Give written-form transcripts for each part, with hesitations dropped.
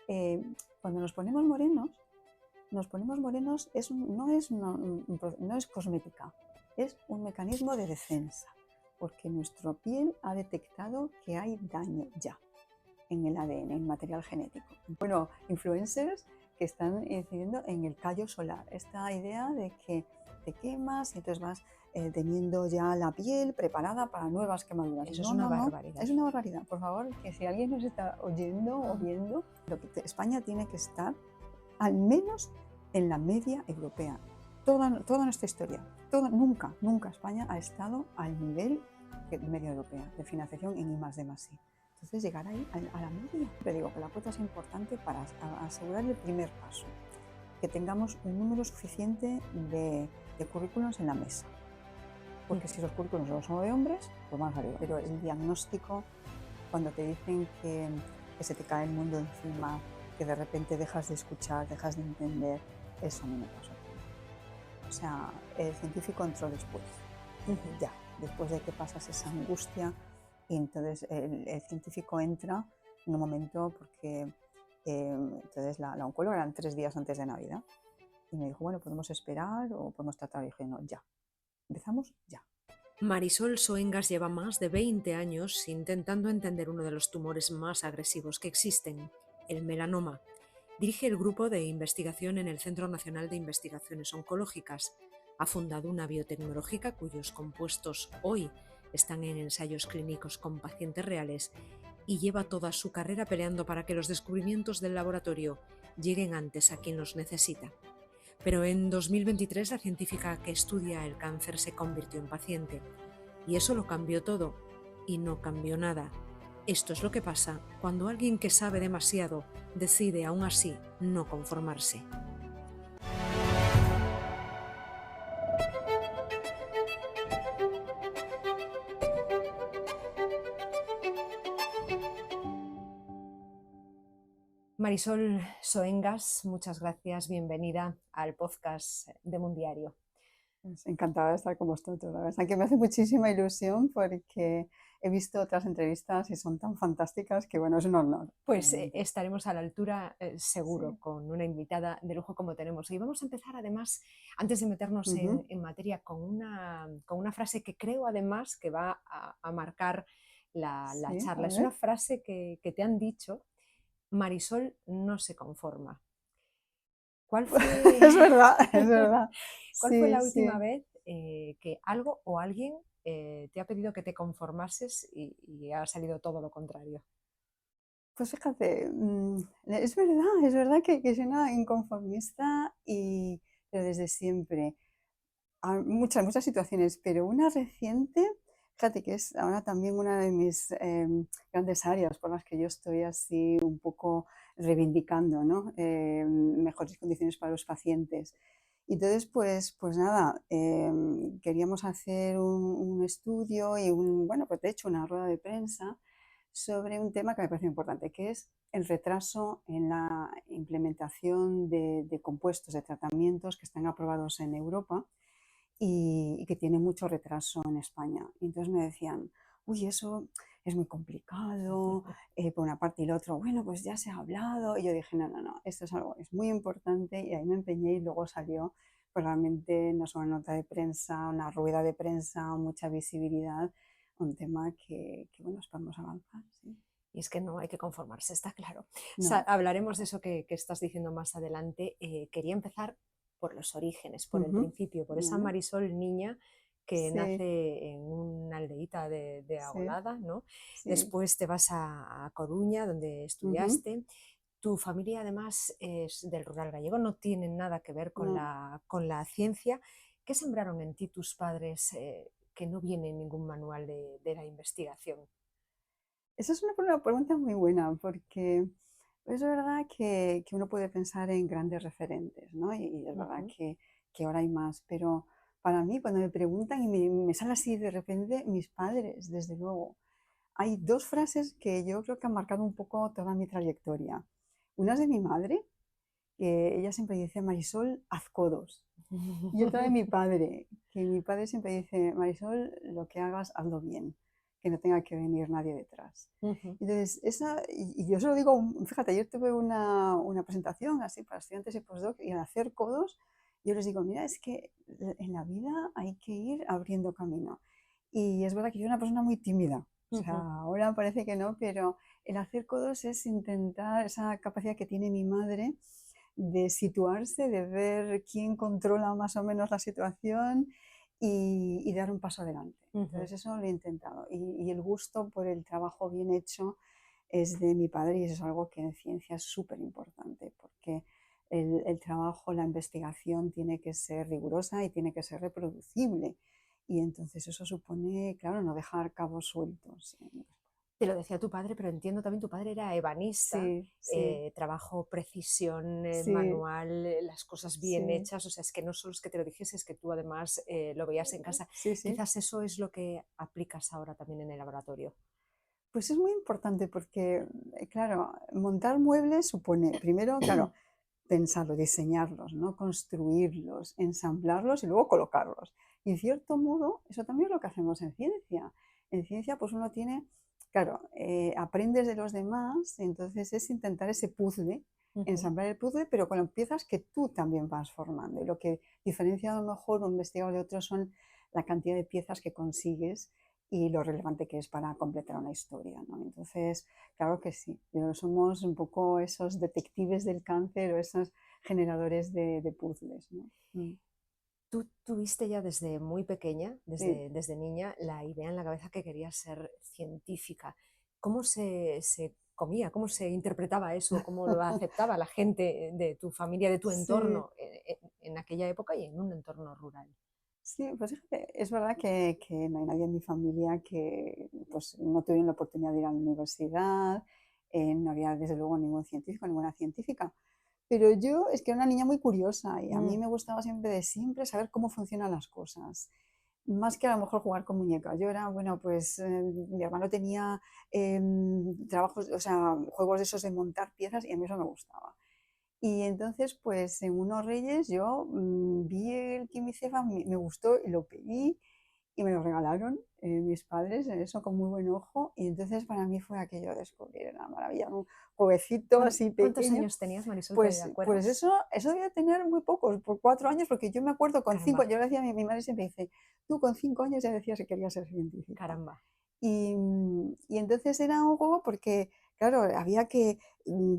eh, cuando nos ponemos morenos no es cosmética, es un mecanismo de defensa, porque nuestra piel ha detectado que hay daño ya en el ADN, en material genético. Bueno, influencers que están incidiendo en el callo solar, esta idea de que te quemas y entonces vas teniendo ya la piel preparada para nuevas quemaduras. Eso es una barbaridad. Es una barbaridad. Por favor, que si alguien nos está oyendo o viendo, España tiene que estar al menos en la media europea. Toda nuestra historia, nunca España ha estado al nivel de media europea de financiación en I+D+I. Entonces, llegar ahí a la media. Te digo que la cuota es importante para asegurar el primer paso, que tengamos un número suficiente de currículums en la mesa. Porque si los currículums solo son de hombres, pues van a salir. Pero el diagnóstico, cuando te dicen que se te cae el mundo encima, que de repente dejas de escuchar, dejas de entender, eso a mí me pasó. O sea, el científico entró después, ya, después de que pasas esa angustia, y entonces el científico entra en un momento porque entonces la oncóloga eran 3 días antes de Navidad y me dijo, bueno, podemos esperar o podemos tratar. Y dije, no, ya, empezamos ya. Marisol Soengas lleva más de 20 años intentando entender uno de los tumores más agresivos que existen, el melanoma. Dirige el grupo de investigación en el Centro Nacional de Investigaciones Oncológicas. Ha fundado una biotecnológica cuyos compuestos hoy están en ensayos clínicos con pacientes reales y lleva toda su carrera peleando para que los descubrimientos del laboratorio lleguen antes a quien los necesita. Pero en 2023 la científica que estudia el cáncer se convirtió en paciente. Y eso lo cambió todo. Y no cambió nada. Esto es lo que pasa cuando alguien que sabe demasiado decide aún así no conformarse. Marisol Soengas, muchas gracias, bienvenida al podcast de Mundiario. Pues encantada de estar con vosotros, la verdad que me hace muchísima ilusión porque he visto otras entrevistas y son tan fantásticas que bueno, es un honor. Pues estaremos a la altura seguro, Sí. con una invitada de lujo como tenemos. Y vamos a empezar además, antes de meternos en materia, con una frase que creo además que va a marcar la Sí, charla. Es una frase que te han dicho: Marisol no se conforma. ¿Cuál fue, es verdad, es verdad. ¿Cuál fue la Sí. última vez que algo o alguien te ha pedido que te conformases y ha salido todo lo contrario? Pues fíjate, es verdad que soy una inconformista pero desde siempre. Hay muchas situaciones, pero una reciente, fíjate que es ahora también una de mis grandes áreas por las que yo estoy así un poco reivindicando, ¿no? Mejores condiciones para los pacientes. Entonces, pues nada, queríamos hacer un estudio y bueno, pues de hecho una rueda de prensa sobre un tema que me parece importante, que es el retraso en la implementación de compuestos, de tratamientos que están aprobados en Europa y que tiene mucho retraso en España. Y entonces me decían, uy, eso es muy complicado, por una parte y la otra, bueno, pues ya se ha hablado. Y yo dije, no, esto es algo, es muy importante, y ahí me empeñé y luego salió, pues realmente no solo una nota de prensa, una rueda de prensa, mucha visibilidad, un tema que bueno, esperamos avanzar. Sí. Y es que no hay que conformarse, está claro. No. Hablaremos de eso que estás diciendo más adelante. Quería empezar por los orígenes, por el principio, por esa Marisol niña que nace en una aldeíta de Agolada, ¿no? Sí. Después te vas a Coruña, donde estudiaste. Tu familia además es del rural gallego, no tiene nada que ver con la ciencia. ¿Qué sembraron en ti tus padres que no viene en ningún manual de la investigación? Esa es una pregunta muy buena, porque es verdad que uno puede pensar en grandes referentes, ¿no? Y es verdad que ahora hay más, pero para mí, cuando me preguntan y me sale así de repente, mis padres, desde luego, hay 2 frases que yo creo que han marcado un poco toda mi trayectoria. Una es de mi madre, que ella siempre dice, Marisol, haz codos. Y otra de mi padre, que mi padre siempre dice, Marisol, lo que hagas, hazlo bien. que no tenga que venir nadie detrás. Ujú. Entonces, y yo se lo digo, fíjate, ayer tuve una presentación así para estudiantes y postdoc y al hacer codos, yo les digo, mira, es que en la vida hay que ir abriendo camino. Y es verdad que yo soy una persona muy tímida, o sea, Ujú. ahora parece que no, pero el hacer codos es intentar esa capacidad que tiene mi madre de situarse, de ver quién controla más o menos la situación y dar un paso adelante. Ujú. Entonces eso lo he intentado. Y el gusto por el trabajo bien hecho es de mi padre y eso es algo que en ciencia es súper importante porque el trabajo, la investigación tiene que ser rigurosa y tiene que ser reproducible. Y entonces eso supone, claro, no dejar cabos sueltos. Te lo decía tu padre, pero entiendo también tu padre era ebanista, Sí, sí, trabajo, precisión, sí, manual, las cosas bien sí, hechas, o sea, es que no solo es que te lo dijese, es que tú además lo veías en casa. sí, sí. Quizás eso es lo que aplicas ahora también en el laboratorio. Pues es muy importante porque, claro, montar muebles supone, primero, claro, pensarlos, diseñarlos, ¿no? Construirlos, ensamblarlos y luego colocarlos. Y en cierto modo, eso también es lo que hacemos en ciencia. En ciencia, pues uno tiene, claro, aprendes de los demás, entonces es intentar ese puzzle, Ujú. ensamblar el puzzle, pero con piezas que tú también vas formando. Y lo que diferencia a lo mejor un investigador de otro son la cantidad de piezas que consigues y lo relevante que es para completar una historia, ¿no? Entonces, claro que sí, somos un poco esos detectives del cáncer o esos generadores de puzzles, ¿no? Tú tuviste ya desde muy pequeña, Sí. desde niña, la idea en la cabeza que querías ser científica. ¿Cómo se comía? ¿Cómo se interpretaba eso? ¿Cómo lo aceptaba la gente de tu familia, de tu Sí, entorno en aquella época y en un entorno rural? sí, pues fíjate, es verdad que no hay nadie en mi familia que pues, no tuvieron la oportunidad de ir a la universidad, no había desde luego ningún científico, ninguna científica. Pero yo es que era una niña muy curiosa y a mí Mm. me gustaba siempre de siempre saber cómo funcionan las cosas. Más que a lo mejor jugar con muñecas. Yo era, bueno, pues mi hermano tenía trabajos, o sea, juegos de esos de montar piezas y a mí eso me gustaba. Y entonces, pues en unos Reyes yo vi el quimicefa, me gustó y lo pedí y me lo regalaron mis padres, eso con muy buen ojo. Y entonces para mí fue aquello de descubrir una maravilla, un jueguecito así ¿Cuántos pequeño. años tenías, Marisol? ¿Te Pues acuerdas? eso debía tener muy pocos, por 4 años, porque yo me acuerdo con cinco, Caramba, yo le decía a mi madre siempre dice, tú con 5 años ya decías que querías ser científica. caramba. Y entonces era un juego porque, claro, había que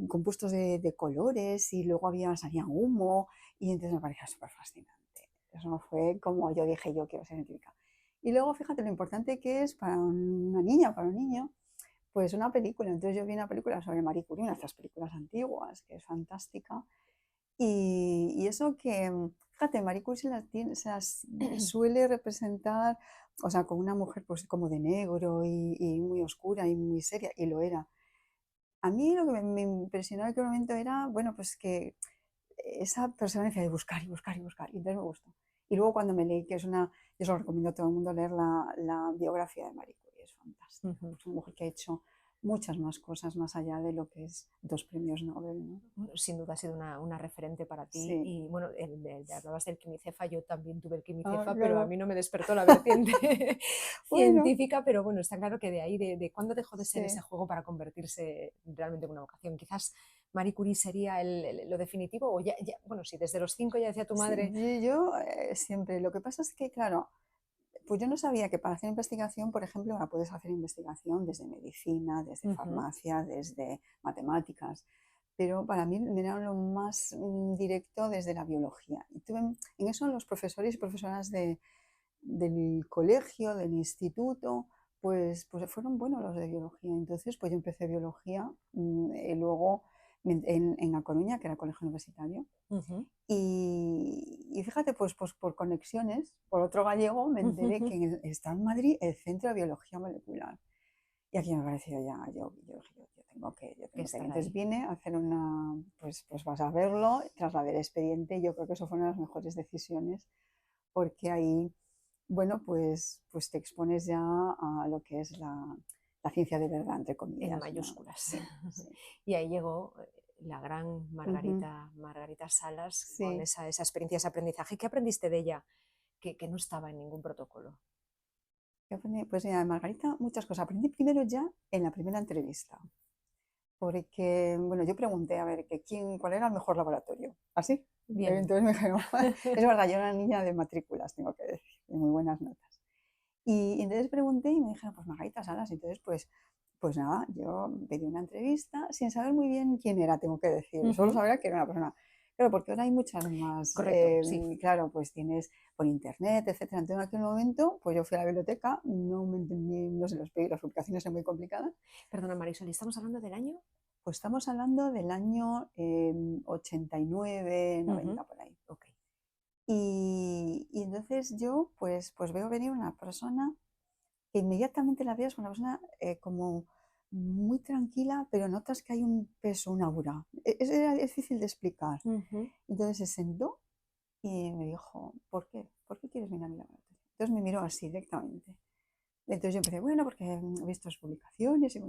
compuestos de colores y luego salía humo y entonces me parecía súper fascinante. Eso fue como yo dije, yo quiero ser científica. Y luego fíjate lo importante que es para una niña, para un niño, pues una película. Entonces yo vi una película sobre Marie Curie, una de estas películas antiguas, que es fantástica. Y eso que, fíjate, Marie Curie suele representar, o sea, como una mujer pues como de negro y muy oscura y muy seria, y lo era. A mí lo que me impresionó en aquel momento era, bueno, pues que esa perseverancia de buscar y buscar y buscar, y entonces me gustó. Y luego cuando me leí, que es una, yo se lo recomiendo a todo el mundo leer la biografía de Marie Curie, es fantástica. Ujú. Es una mujer que ha hecho muchas más cosas más allá de lo que es 2 premios Nobel, ¿no? Bueno, sin duda ha sido una referente para ti. Sí. Y bueno, hablabas del quimicefa, yo también tuve el Ah, quimicefa, pero a claro. mí no me despertó la vertiente Bueno, científica, pero bueno, está claro que de ahí, de cuándo dejó de ser ese sí, juego para convertirse realmente en una vocación. Quizás Marie Curie sería lo definitivo, o bueno, si desde los 5 ya decía tu sí, madre, yo siempre, lo que pasa es que, claro, pues yo no sabía que para hacer investigación, por ejemplo, ahora puedes hacer investigación desde medicina, desde ujú, farmacia, desde matemáticas, pero para mí me era lo más directo desde la biología. Y tuve en eso los profesores y profesoras del colegio, del instituto, pues fueron buenos los de biología. Entonces, pues yo empecé biología y luego en A Coruña, que era el colegio universitario. ujú, Y fíjate, pues por conexiones, por otro gallego, me enteré que está en Madrid el Centro de Biología Molecular. Y aquí me pareció ya, yo dije, yo yo que tengo que ir. estar Entonces ahí. vine a hacer pues vas a verlo, trasladé el expediente, yo creo que eso fue una de las mejores decisiones, porque ahí, bueno, pues te expones ya a lo que es la ciencia de verdad, entre En comillas, ¿no? mayúsculas. Sí, sí. Y ahí llegó la gran Ujú, Margarita Salas con sí. esa experiencia, ese aprendizaje. ¿Qué aprendiste de ella que no estaba en ningún protocolo? ¿Qué aprendí? Pues mira, de Margarita muchas cosas. Aprendí primero ya en la primera entrevista, porque, bueno, yo pregunté a ver que cuál era el mejor laboratorio, así. Bien. Entonces me dijeron, es verdad, yo era una niña de matrículas, tengo que decir, de muy buenas notas. Y entonces pregunté y me dijeron, pues Margarita Salas. Entonces, pues nada, yo pedí una entrevista sin saber muy bien quién era, tengo que decir. Solo Ujú. sabía que era una persona. Claro, porque ahora hay muchas más, Correcto, sí. claro, pues tienes por internet, etcétera. Entonces, en aquel momento, pues yo fui a la biblioteca, no me entendí, no sé, las publicaciones son muy complicadas. Perdona, Marisol, ¿estamos hablando del año? Pues estamos hablando del año 89, Ujú. 90, por ahí. Ok. Y entonces yo, pues veo venir una persona que inmediatamente la veas, una persona como muy tranquila, pero notas que hay un peso, un aura. Era difícil de explicar. Ujú. Entonces se sentó y me dijo, ¿por qué? ¿Por qué quieres venir a mi laboratorio? Entonces me miró así directamente. Entonces yo empecé, bueno, porque he visto sus publicaciones, y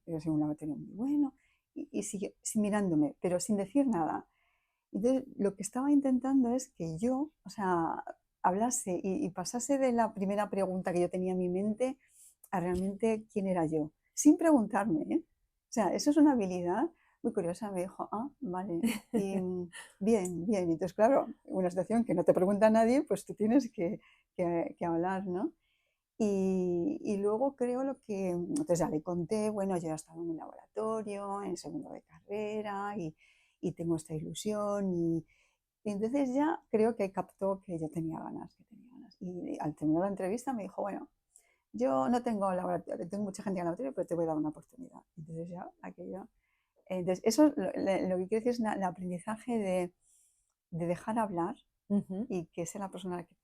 es un laboratorio muy bueno, y siguió mirándome, pero sin decir nada. Entonces, lo que estaba intentando es que yo, o sea, hablase y pasase de la primera pregunta que yo tenía en mi mente a realmente quién era yo, sin preguntarme, ¿eh? O sea, eso es una habilidad muy curiosa. Me dijo, ah, vale, y bien, bien. Y entonces, claro, una situación que no te pregunta nadie, pues tú tienes que hablar, ¿no? Y luego creo entonces ya le conté, bueno, yo he estado en un laboratorio, en segundo de carrera, y tengo esta ilusión, y entonces ya creo que captó que yo tenía ganas, que tenía ganas. Y al terminar la entrevista me dijo, bueno, yo no tengo laboratorio, tengo mucha gente en el laboratorio, pero te voy a dar una oportunidad. Entonces ya, aquello. Entonces, eso es lo que quiero decir es el aprendizaje de dejar hablar Ujú. y que sea la persona que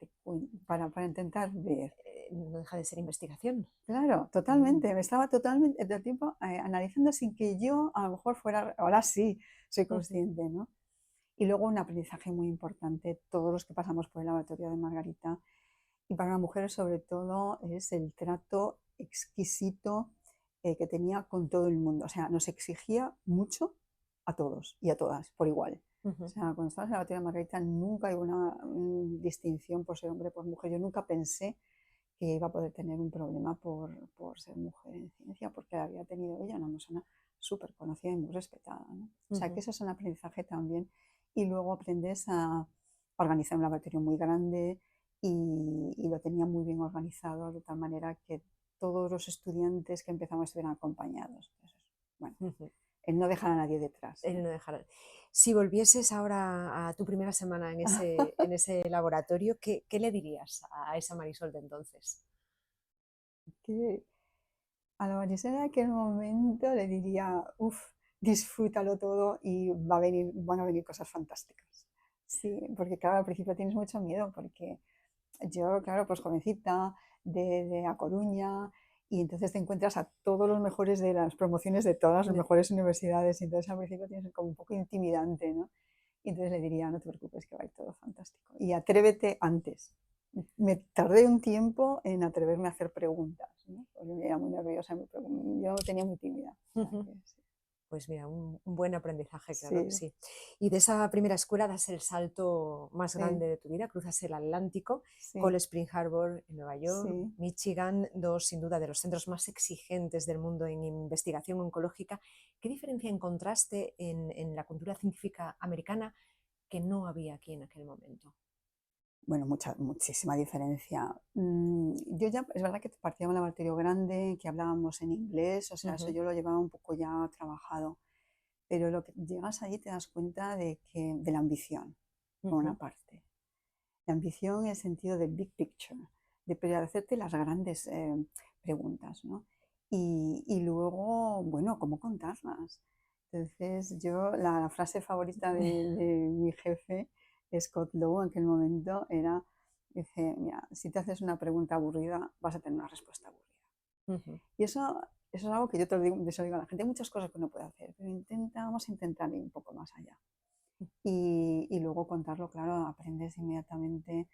para intentar ver. No deja de ser investigación. Claro, Mm. totalmente. Me estaba totalmente todo el tiempo analizando sin que yo a lo mejor fuera, ahora sí soy Ujú. consciente, ¿no? Y luego un aprendizaje muy importante, todos los que pasamos por el laboratorio de Margarita, y para las mujeres sobre todo, es el trato exquisito que tenía con todo el mundo. O sea, nos exigía mucho a todos y a todas, por igual. O Ujú. sea, cuando estabas en la laboratorio de Margarita nunca hay una distinción por ser hombre o por mujer. Yo nunca pensé que iba a poder tener un problema por ser mujer en ciencia, porque la había tenido ella, una persona súper conocida y muy respetada, ¿no? O sea, que Ujú. eso es un aprendizaje también. Y luego aprendes a organizar un laboratorio muy grande, y lo tenía muy bien organizado, de tal manera que todos los estudiantes que empezamos estuvieran acompañados. Entonces, bueno, Ujú. el no dejar a nadie detrás, El ¿no? no dejar. Si volvieses ahora a tu primera semana en ese laboratorio, ¿qué le dirías a esa Marisol de entonces? Que a la Marisela de aquel momento le diría, uff, disfrútalo todo y van a venir cosas fantásticas. Sí, porque claro, al principio tienes mucho miedo, porque yo, claro, pues jovencita, de A Coruña, y entonces te encuentras a todos los mejores de las promociones de todas las mejores universidades, y entonces al principio tienes como un poco intimidante, ¿no? Y entonces le diría, no te preocupes, que va a ir todo fantástico. Y atrévete antes. Me tardé un tiempo en atreverme a hacer preguntas, ¿no? Porque era muy nerviosa, yo tenía muy tímida. O sea, Ujú. sí. Pues mira, un buen aprendizaje, claro que Sí, sí. Y de esa primera escuela das el salto más sí, grande de tu vida, cruzas el Atlántico, sí, Cold Spring Harbor en Nueva York, sí. Michigan, dos sin duda de los centros más exigentes del mundo en investigación oncológica. ¿Qué diferencia encontraste en la cultura científica americana que no había aquí en aquel momento? Bueno, muchísima diferencia. Yo ya, es verdad que partía de un laboratorio grande, que hablábamos en inglés, o sea, eso Ujú. yo lo llevaba un poco ya trabajado, pero lo que llegas allí te das cuenta de la ambición, por una Ujú. parte. La ambición en el sentido de big picture, de poder hacerte las grandes preguntas, ¿no? Y luego, bueno, ¿cómo contarlas? Entonces, la frase favorita de mi jefe, Scott Lowe, en aquel momento, dice, mira, si te haces una pregunta aburrida, vas a tener una respuesta aburrida. Ujú. Y eso es algo que yo te lo digo, de eso digo a la gente, hay muchas cosas que uno puede hacer, pero vamos a intentar ir un poco más allá. Y luego contarlo, claro, aprendes inmediatamente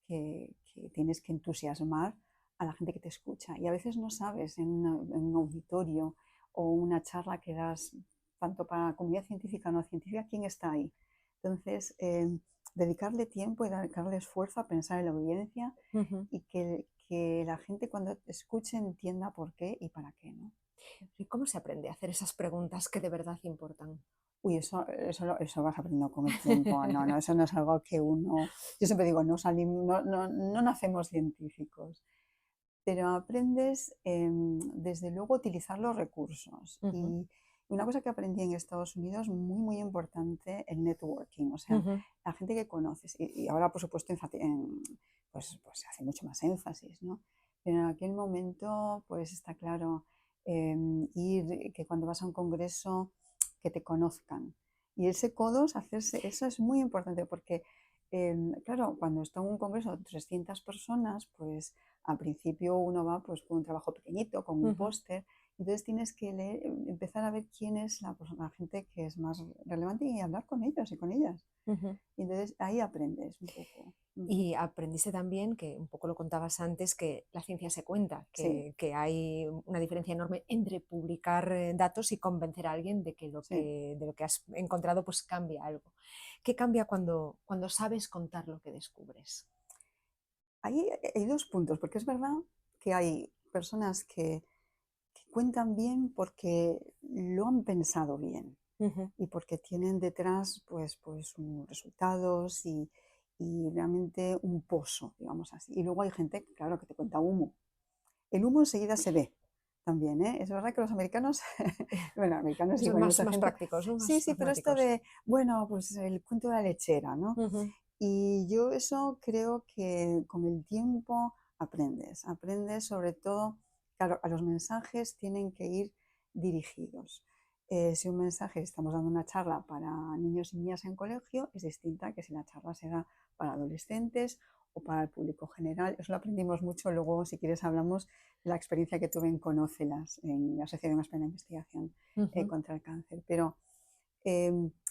que tienes que entusiasmar a la gente que te escucha. Y a veces no sabes en un auditorio o una charla que das, tanto para la comunidad científica o no científica, quién está ahí. Entonces, dedicarle tiempo y dedicarle esfuerzo a pensar en la audiencia, Ujú. y que que la gente cuando te escuche entienda por qué y para qué, ¿no? ¿Y cómo se aprende a hacer esas preguntas que de verdad importan? Uy, eso vas aprendiendo con el tiempo. No, no, eso no es algo que uno. Yo siempre digo, no nacemos científicos, pero aprendes desde luego a utilizar los recursos. Ujú, Y una cosa que aprendí en Estados Unidos, muy, muy importante, el networking, o sea, ujú, la gente que conoces. Y ahora, por supuesto, pues se hace mucho más énfasis, ¿no? Pero en aquel momento, pues está claro, que cuando vas a un congreso, que te conozcan. Y ese codos, hacerse, eso es muy importante porque, claro, cuando está en un congreso de 300 personas, pues al principio uno va pues con un trabajo pequeñito, con un ujú, póster, entonces tienes que empezar a ver quién es la gente que es más relevante y hablar con ellos y con ellas. ujú. Y entonces ahí aprendes un poco. Y aprendiste también, que un poco lo contabas antes, que la ciencia se cuenta, Sí, que hay una diferencia enorme entre publicar datos y convencer a alguien de que sí. de lo que has encontrado pues cambia algo. ¿Qué cambia cuando sabes contar lo que descubres? Ahí hay dos puntos, porque es verdad que hay personas que cuentan bien porque lo han pensado bien Ujú, y porque tienen detrás pues unos resultados y realmente un pozo, digamos así. Y luego hay gente, claro, que te cuenta humo. El humo enseguida se ve también, ¿eh? Es verdad que los americanos, bueno, americanos y son bueno, mucha más gente, prácticos, ¿no? sí, Más sí, pero esto pragmáticos. de, bueno, pues el cuento de la lechera, ¿no? Ujú, Y yo eso creo que con el tiempo aprendes sobre todo, claro, a los mensajes tienen que ir dirigidos. Si un mensaje, estamos dando una charla para niños y niñas en colegio, es distinta que si la charla será para adolescentes o para el público general. Eso lo aprendimos mucho, luego si quieres hablamos de la experiencia que tuve en Conócelas, en la Asociación Española de Investigación ujú. contra el Cáncer. Pero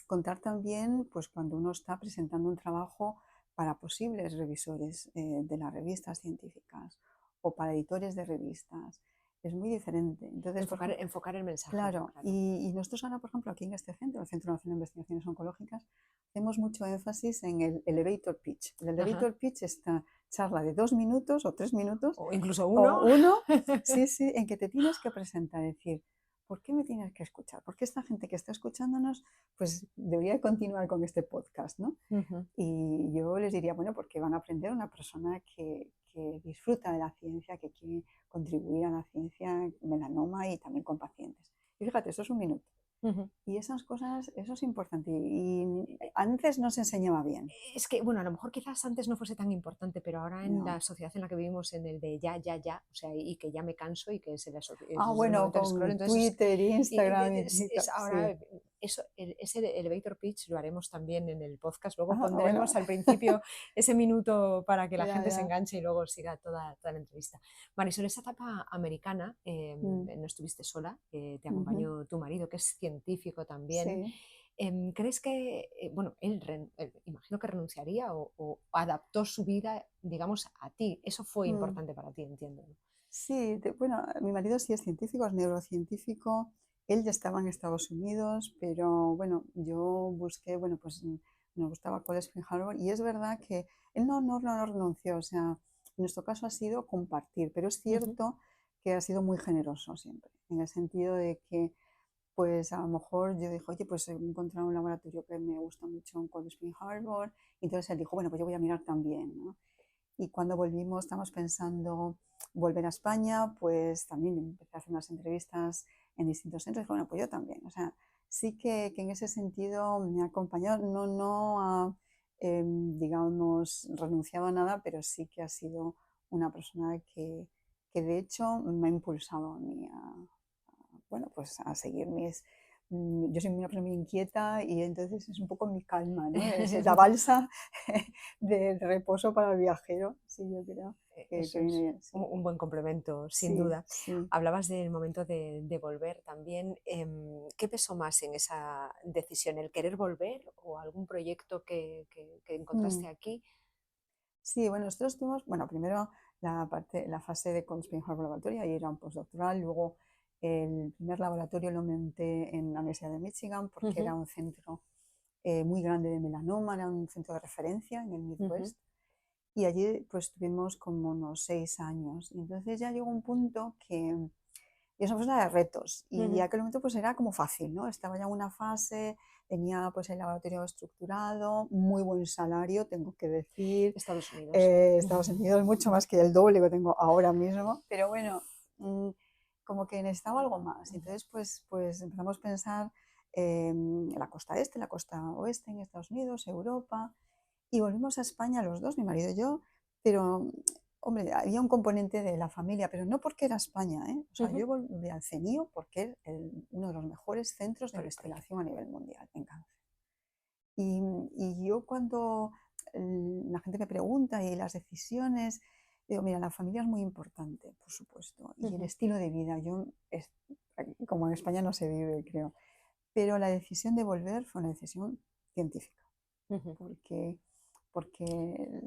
contar también, pues cuando uno está presentando un trabajo para posibles revisores de las revistas científicas o para editores de revistas, es muy diferente. Entonces, por ejemplo, Enfocar el mensaje, claro, claro. y nosotros ahora, por ejemplo, aquí en este centro, el Centro Nacional de Investigaciones Oncológicas, hacemos mucho énfasis en el elevator pitch. El Ajá. elevator pitch es esta charla de 2 minutos o 3 minutos O incluso o uno. uno, sí, sí, en que te tienes que presentar, decir, ¿por qué me tienes que escuchar? Porque esta gente que está escuchándonos, pues debería continuar con este podcast, ¿no? Ujú. Y yo les diría, bueno, porque van a aprender una persona que disfruta de la ciencia, que quiere contribuir a la ciencia, melanoma y también con pacientes. Y fíjate, eso es un minuto. Ujú. Y esas cosas, eso es importante. Y antes no se enseñaba bien. Es que, bueno, a lo mejor quizás antes no fuese tan importante, pero ahora en No. la sociedad en la que vivimos, en el de ya, ya, ya, o sea, y que ya me canso y que Ah, es el bueno, momento del scroll, con entonces Twitter, Instagram y es TikTok, ahora, sí. eso, ese elevator pitch lo haremos también en el podcast, luego Ah, bueno, pondremos al principio ese minuto para que la ya, gente se ya. enganche y luego siga toda la entrevista. Marisol, esa etapa americana, Mm, no estuviste sola, te ujú, acompañó tu marido, que es científico también. sí. ¿Crees que, bueno, él imagino que renunciaría o adaptó su vida, digamos, a ti? Eso fue Mm. importante para ti, entiendo, ¿no? Sí, bueno, mi marido sí es científico, es neurocientífico. Él ya estaba en Estados Unidos, pero bueno, yo busqué, bueno, pues me gustaba Cold Spring Harbor y es verdad que él no renunció, o sea, en nuestro caso ha sido compartir, pero es Ujú, cierto que ha sido muy generoso siempre, en el sentido de que, pues a lo mejor yo dije, oye, pues he encontrado un laboratorio que me gusta mucho en Cold Spring Harbor, y entonces él dijo, bueno, pues yo voy a mirar también, ¿no? Y cuando volvimos, estamos pensando volver a España, pues también empecé a hacer unas entrevistas en distintos centros y dije, bueno, pues yo también. O sea, sí que en ese sentido me ha acompañado, no ha, digamos, renunciado a nada, pero sí que ha sido una persona que de hecho me ha impulsado a mí bueno, pues a seguir yo soy una persona muy inquieta y entonces es un poco mi calma, ¿no? Es la balsa de reposo para el viajero, sí, yo creo que Eso viene es bien, sí. un buen complemento, sin Sí, duda. sí. Hablabas del momento de volver también. ¿Qué pesó más en esa decisión? ¿El querer volver o algún proyecto que Mm. encontraste aquí? Sí, bueno, nosotros tuvimos, bueno, primero la fase de Cold Spring Harbor Laboratory, ahí era un postdoctoral, luego el primer laboratorio lo monté en la Universidad de Michigan porque Ujú, era un centro muy grande de melanoma, era un centro de referencia en el ujú. Midwest. y allí pues tuvimos como unos 6 años. Y entonces ya llegó un punto que y eso fue una de retos. Y Ujú. aquel momento pues era como fácil, ¿no? Estaba ya en una fase, tenía pues el laboratorio estructurado, muy buen salario, tengo que decir, Estados Unidos. Estados Unidos mucho más que el doble que tengo ahora mismo, pero bueno, mm, como que necesitaba algo más. Entonces pues empezamos a pensar en la costa este, la costa oeste, en Estados Unidos, Europa, y volvimos a España los dos, mi marido y yo, pero, hombre, había un componente de la familia, pero no porque era España, ¿eh? O sea, Ujú. yo volví al CENIO porque es uno de los mejores centros de Del país. investigación a nivel mundial en cáncer. Y yo cuando la gente me pregunta y las decisiones, digo, mira, la familia es muy importante, por supuesto, y el Ujú. estilo de vida, como en España no se vive, creo, pero la decisión de volver fue una decisión científica Ujú. porque, porque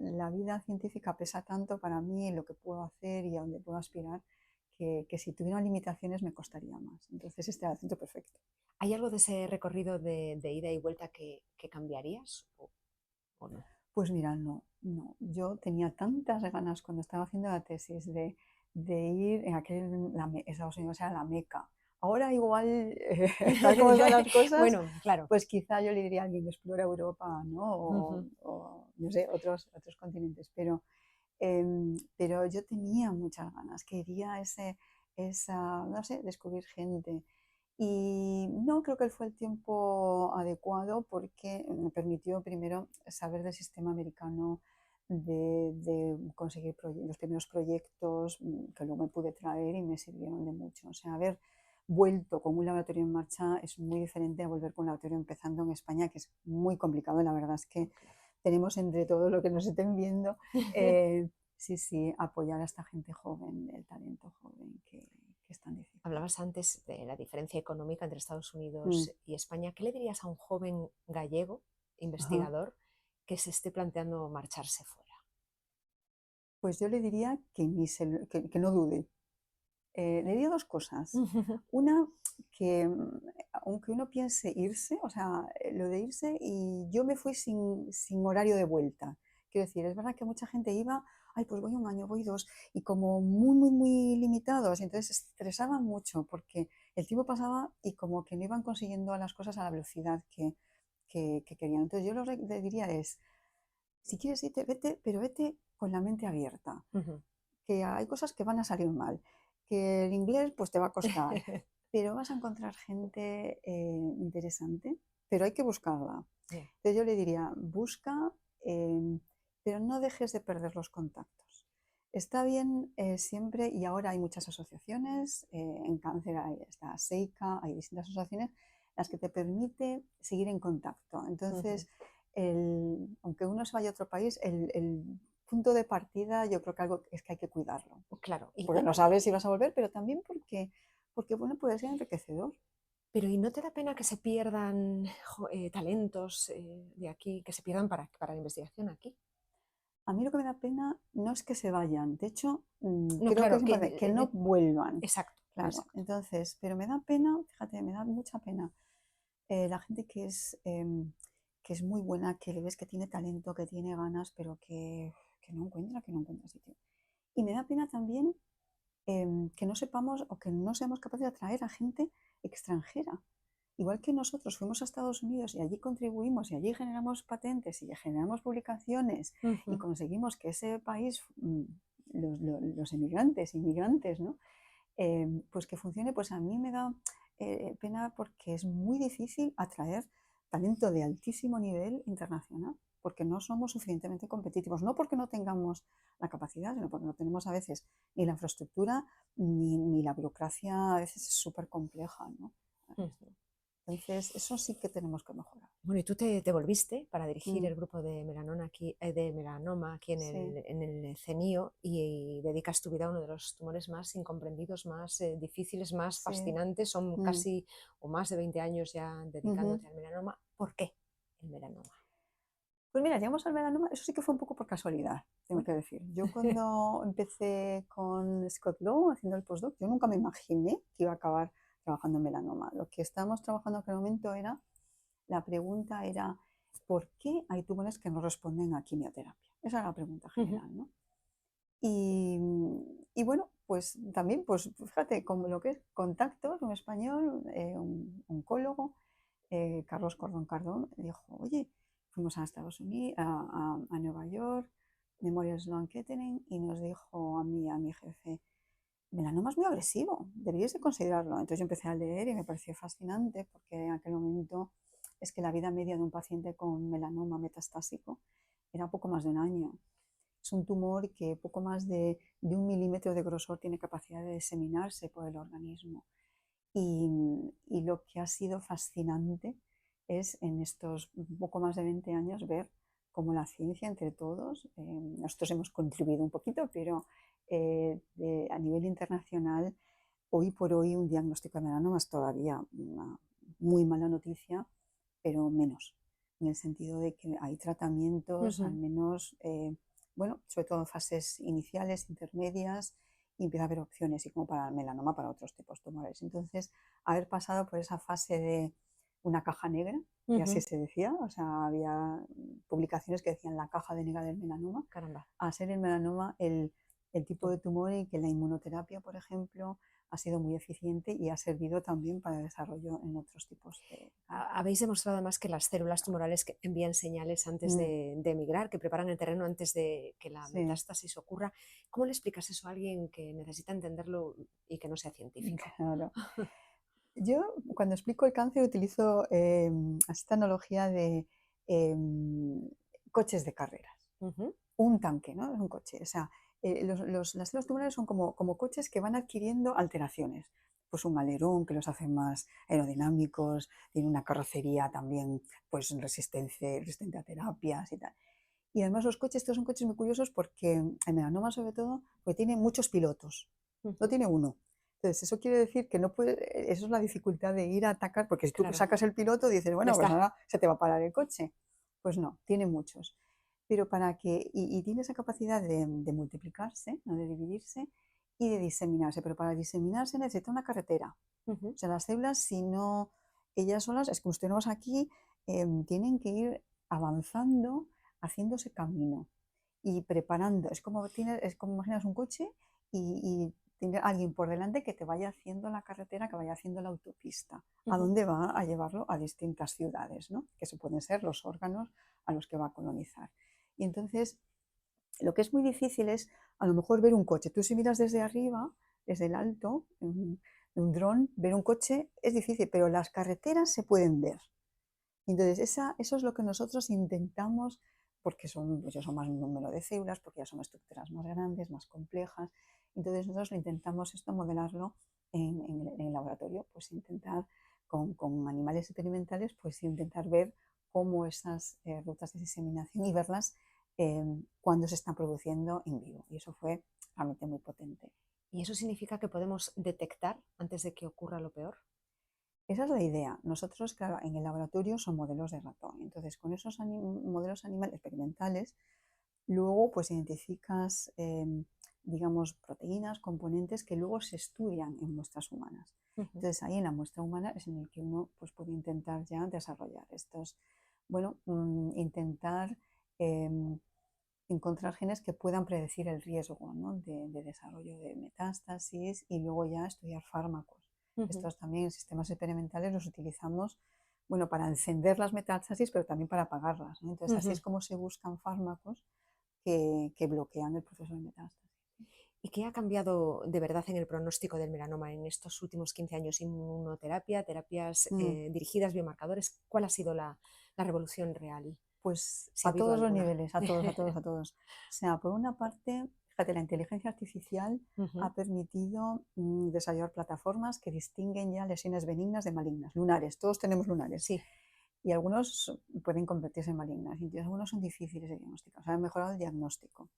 la vida científica pesa tanto para mí, lo que puedo hacer y a dónde puedo aspirar, que si tuviera limitaciones me costaría más. Entonces este era el centro perfecto. ¿Hay algo de ese recorrido de ida y vuelta que cambiarías o no? Pues mira, no, no. Yo tenía tantas ganas cuando estaba haciendo la tesis de ir en Estados Unidos era la Meca. Ahora igual, tal como están las cosas, Bueno, claro. pues quizá yo le diría a alguien que explora Europa, ¿no? Ujú. O, no sé, otros continentes. Pero yo tenía muchas ganas, quería no sé, descubrir gente. Y no creo que fue el tiempo adecuado porque me permitió primero saber del sistema americano, de conseguir los primeros proyectos que luego me pude traer y me sirvieron de mucho. O sea, haber vuelto con un laboratorio en marcha es muy diferente a volver con un laboratorio empezando en España, que es muy complicado. La verdad es que Claro. tenemos entre todos lo que nos estén viendo, eh, sí, sí, apoyar a esta gente joven, el talento joven que es tan difícil. Hablabas antes de la diferencia económica entre Estados Mm, Unidos y España. ¿Qué le dirías a un joven gallego, ajá. investigador, que se esté planteando marcharse fuera? Pues yo le diría que no dude. Le diría dos cosas. Una, que aunque uno piense irse, o sea, lo de irse, y yo me fui sin horario de vuelta. Quiero decir, es verdad que mucha gente iba, ay, pues voy un año, voy dos, y como muy, muy, muy limitados, y entonces se estresaban mucho porque el tiempo pasaba y como que no iban consiguiendo las cosas a la velocidad que querían. Entonces yo le diría es, si quieres irte, vete, pero vete con la mente abierta, Ujú. que hay cosas que van a salir mal, que el inglés pues te va a costar, pero vas a encontrar gente interesante, pero hay que buscarla. Ya. Entonces yo le diría, busca, pero no dejes de perder los contactos. Está bien siempre, y ahora hay muchas asociaciones, en cáncer está SEICA, hay distintas asociaciones, las que te permite seguir en contacto. Ujú. Entonces, aunque uno se vaya a otro país, punto de partida yo creo que algo es que hay que cuidarlo, Claro. porque no sabes si vas a volver, pero también porque bueno, puede ser enriquecedor. Pero ¿y no te da pena que se pierdan talentos de aquí, que se pierdan para la investigación aquí? A mí lo que me da pena no es que se vayan, de hecho, No, creo que claro, es importante que no vuelvan, exacto, claro. exacto. Entonces, pero me da pena, fíjate, me da mucha pena la gente que es muy buena, que le ves que tiene talento, que tiene ganas, pero que no encuentra sitio. Y me da pena también que no sepamos o que no seamos capaces de atraer a gente extranjera. Igual que nosotros fuimos a Estados Unidos y allí contribuimos y allí generamos patentes y generamos publicaciones y Ujú. conseguimos que ese país, los emigrantes, inmigrantes, ¿no? Pues que funcione, pues a mí me da pena porque es muy difícil atraer talento de altísimo nivel internacional, porque no somos suficientemente competitivos, no porque no tengamos la capacidad, sino porque no tenemos a veces ni la infraestructura ni la burocracia, a veces es súper compleja, ¿no? Ujú. Entonces, eso sí que tenemos que mejorar. Bueno, y tú te volviste para dirigir Mm, el grupo de melanoma aquí sí, en el CENIO y dedicas tu vida a uno de los tumores más incomprendidos, más difíciles, más sí. fascinantes. Son Mm, casi o más de 20 años ya ujú. dedicándote al melanoma. ¿Por qué el melanoma? Pues mira, llegamos al melanoma, eso sí que fue un poco por casualidad, tengo Bueno. que decir. Yo cuando empecé con Scott Lowe haciendo el postdoc, yo nunca me imaginé que iba a acabar trabajando en melanoma. Lo que estábamos trabajando en aquel momento la pregunta era, ¿por qué hay tumores que no responden a quimioterapia? Esa era la pregunta Ujú. general, ¿no? Y, y bueno, pues también, pues fíjate, como lo que es contactos, un español, un oncólogo, Carlos Cordón Cardón, dijo, oye, fuimos a Estados Unidos, a Nueva York, Memorial Sloan Kettering, y nos dijo a mi jefe, melanoma es muy agresivo, deberíais de considerarlo. Entonces yo empecé a leer y me pareció fascinante porque en aquel momento es que la vida media de un paciente con melanoma metastásico era poco más de un año. Es un tumor que poco más de 1 milímetro de grosor tiene capacidad de diseminarse por el organismo. Y lo que ha sido fascinante es en estos poco más de 20 años ver cómo la ciencia entre todos, nosotros hemos contribuido un poquito, pero a nivel internacional, hoy por hoy un diagnóstico de melanoma es todavía una muy mala noticia, pero menos, en el sentido de que hay tratamientos, al Ujú. menos, bueno, sobre todo en fases iniciales, intermedias, y empieza a haber opciones, y como para el melanoma, para otros tipos tumores. Entonces, haber pasado por esa fase de una caja negra, que así Ujú. se decía, o sea, había publicaciones que decían la caja de negra del melanoma, Caramba. a ser el melanoma el tipo de tumor en que la inmunoterapia, por ejemplo, ha sido muy eficiente y ha servido también para el desarrollo en otros tipos de cáncer. Habéis demostrado además que las células tumorales que envían señales antes Mm, de emigrar, que preparan el terreno antes de que la sí, metástasis ocurra. ¿Cómo le explicas eso a alguien que necesita entenderlo y que no sea científico? claro. Yo cuando explico el cáncer utilizo esta analogía de em, coches de carreras. Ujú. Un tanque, ¿no? Es un coche. O sea, las células tumorales son como coches que van adquiriendo alteraciones. Pues un alerón que los hace más aerodinámicos, tiene una carrocería también pues resistente a terapias y tal. Y además los coches, estos son coches muy curiosos porque el melanoma sobre todo, pues tiene muchos pilotos, no Ujú. tiene uno. Entonces eso quiere decir que no puede, eso es la dificultad de ir a atacar, porque si tú Claro, sacas el piloto dices, ya bueno, pues está. ahora se te va a parar el coche. Pues no, tiene muchos. Pero y tiene esa capacidad de multiplicarse, no de dividirse, y de diseminarse. Pero para diseminarse necesita una carretera. Ujú. O sea, las células, si no, ellas solas, es como si tenemos aquí, tienen que ir avanzando, haciéndose camino y preparando. Es como imaginas un coche y tiene alguien por delante que te vaya haciendo la carretera, que vaya haciendo la autopista. ¿A Ujú. dónde va a llevarlo? A distintas ciudades, ¿no? Que se pueden ser los órganos a los que va a colonizar. Y entonces, lo que es muy difícil es a lo mejor ver un coche. Tú si miras desde arriba, desde el alto, en un dron, ver un coche es difícil, pero las carreteras se pueden ver. Entonces, eso es lo que nosotros intentamos, porque pues ya son más un número de células, porque ya son estructuras más grandes, más complejas. Entonces, nosotros lo intentamos esto modelarlo en el laboratorio, pues intentar con animales experimentales, pues intentar ver cómo esas rutas de diseminación y verlas cuando se están produciendo en vivo. Y eso fue realmente muy potente. ¿Y eso significa que podemos detectar antes de que ocurra lo peor? Esa es la idea. Nosotros, claro, en el laboratorio son modelos de ratón. Entonces, con esos modelos animales experimentales, luego pues identificas, digamos, proteínas, componentes que luego se estudian en muestras humanas. Ujú. Entonces, ahí en la muestra humana es en el que uno pues, puede intentar ya desarrollar estos, bueno, intentar encontrar genes que puedan predecir el riesgo, ¿no? de desarrollo de metástasis y luego ya estudiar fármacos. Ujú. Estos también en sistemas experimentales los utilizamos, bueno, para encender las metástasis, pero también para apagarlas, ¿no? Entonces así Ujú. es como se buscan fármacos que bloquean el proceso de metástasis. ¿Y qué ha cambiado de verdad en el pronóstico del melanoma en estos últimos 15 años? ¿Inmunoterapia, terapias Mm, dirigidas, biomarcadores? ¿Cuál ha sido la revolución real? Pues Si ha a habido todos los alguna. niveles, a todos, a todos, a todos. O sea, por una parte, fíjate, la inteligencia artificial Ujú. ha permitido desarrollar plataformas que distinguen ya lesiones benignas de malignas, lunares, todos tenemos lunares. Sí. Y algunos pueden convertirse en malignas, y algunos son difíciles de diagnosticar. O sea, ha mejorado el diagnóstico.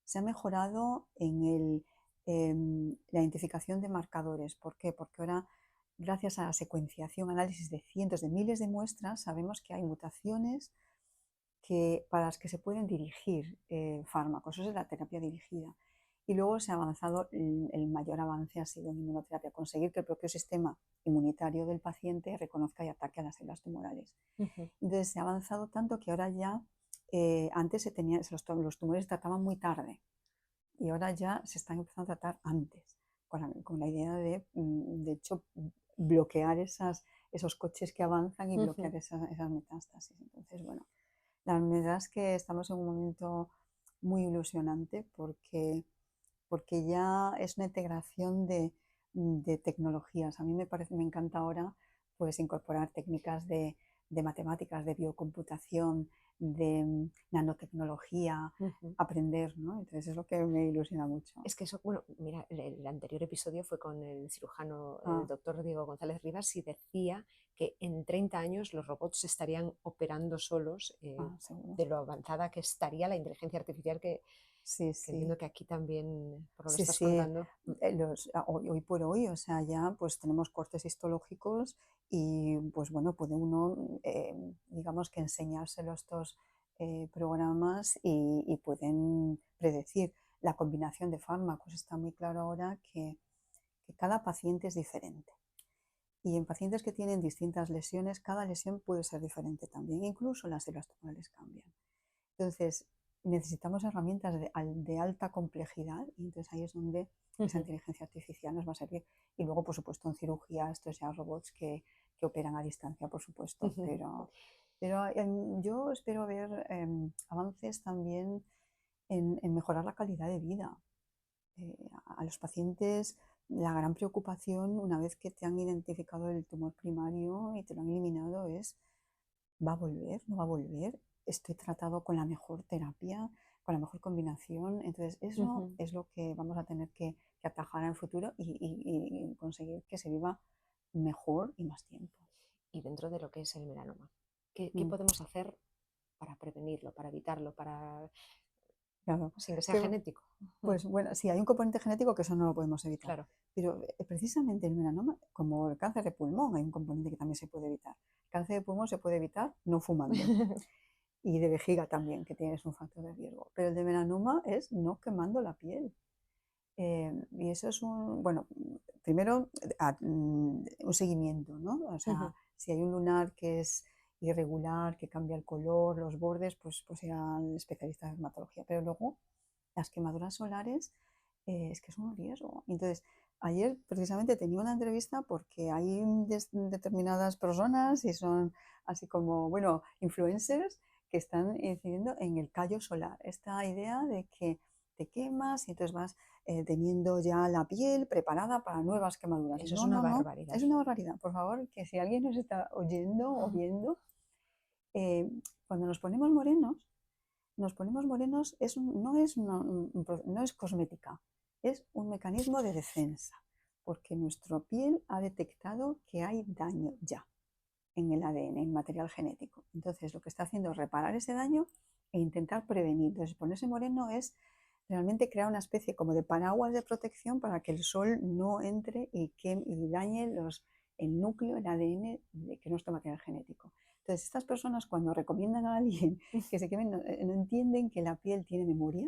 Se ha mejorado en la identificación de marcadores. ¿Por qué? Porque ahora, gracias a la secuenciación, análisis de cientos de miles de muestras, sabemos que hay mutaciones para las que se pueden dirigir fármacos. Eso es la terapia dirigida. Y luego se ha avanzado, el mayor avance ha sido en inmunoterapia, conseguir que el propio sistema inmunitario del paciente reconozca y ataque a las células tumorales. Ujú. Entonces se ha avanzado tanto que ahora ya Antes los tumores se trataban muy tarde y ahora ya se están empezando a tratar antes, con la idea de hecho, bloquear esos coches que avanzan y bloquear esas metástasis. Entonces, bueno, la verdad es que estamos en un momento muy ilusionante porque ya es una integración de tecnologías. A mí me encanta ahora pues incorporar técnicas de matemáticas, de biocomputación, de nanotecnología, Ujú. aprender, ¿no? Entonces es lo que me ilusiona mucho. Es que eso, bueno, mira, el anterior episodio fue con el cirujano, el Ah, doctor Diego González Rivas, y decía que en 30 años los robots estarían operando solos, seguro. de lo avanzada que estaría la inteligencia artificial, Sí, que sí. entiendo que aquí también, por lo que Sí, estás sí. contando. Hoy por hoy, o sea, ya pues tenemos cortes histológicos y pues bueno, puede uno, digamos que enseñárselo a estos programas y pueden predecir la combinación de fármacos. Está muy claro ahora que cada paciente es diferente. Y en pacientes que tienen distintas lesiones, cada lesión puede ser diferente también, incluso las células tumorales cambian. Entonces, necesitamos herramientas de alta complejidad y entonces ahí es donde esa inteligencia artificial nos va a servir. Y luego, por supuesto, en cirugía, estos ya robots que operan a distancia, por supuesto, pero yo espero ver avances también en mejorar la calidad de vida. A los pacientes, la gran preocupación una vez que te han identificado el tumor primario y te lo han eliminado es, ¿va a volver? ¿No va a volver? ¿Estoy tratado con la mejor terapia, con la mejor combinación? Entonces, eso es lo que vamos a tener que atajar en el futuro y conseguir que se viva mejor y más tiempo. Y dentro de lo que es el melanoma, ¿qué Mm, podemos hacer para prevenirlo, para evitarlo, claro. sin que sea Que, genético? pues bueno, sí, hay un componente genético que eso no lo podemos evitar. Claro. Pero precisamente el melanoma, como el cáncer de pulmón, hay un componente que también se puede evitar. El cáncer de pulmón se puede evitar no fumando. Y de vejiga también, que tienes un factor de riesgo. Pero el de melanoma es no quemando la piel. Y eso es bueno, primero un seguimiento, ¿no? O sea, si hay un lunar que es irregular, que cambia el color, los bordes, pues ir al especialista de dermatología. Pero luego las quemaduras solares es que es un riesgo. Entonces, ayer precisamente tenía una entrevista porque hay determinadas personas y son así como, bueno, influencers que están incidiendo en el callo solar. Esta idea de que te quemas y entonces vas teniendo ya la piel preparada para nuevas quemaduras. Eso es No, una no, no, barbaridad. es una barbaridad. Por favor, que si alguien nos está oyendo o viendo, eh, cuando nos ponemos morenos no es cosmética, es un mecanismo de defensa, porque nuestra piel ha detectado que hay daño ya en el ADN, en el material genético. Entonces, lo que está haciendo es reparar ese daño e intentar prevenir. Entonces, ponerse moreno es realmente crear una especie como de paraguas de protección para que el sol no entre y dañe el núcleo, el ADN, que es nuestro material genético. Entonces, estas personas cuando recomiendan a alguien que se quemen, no entienden que la piel tiene memoria,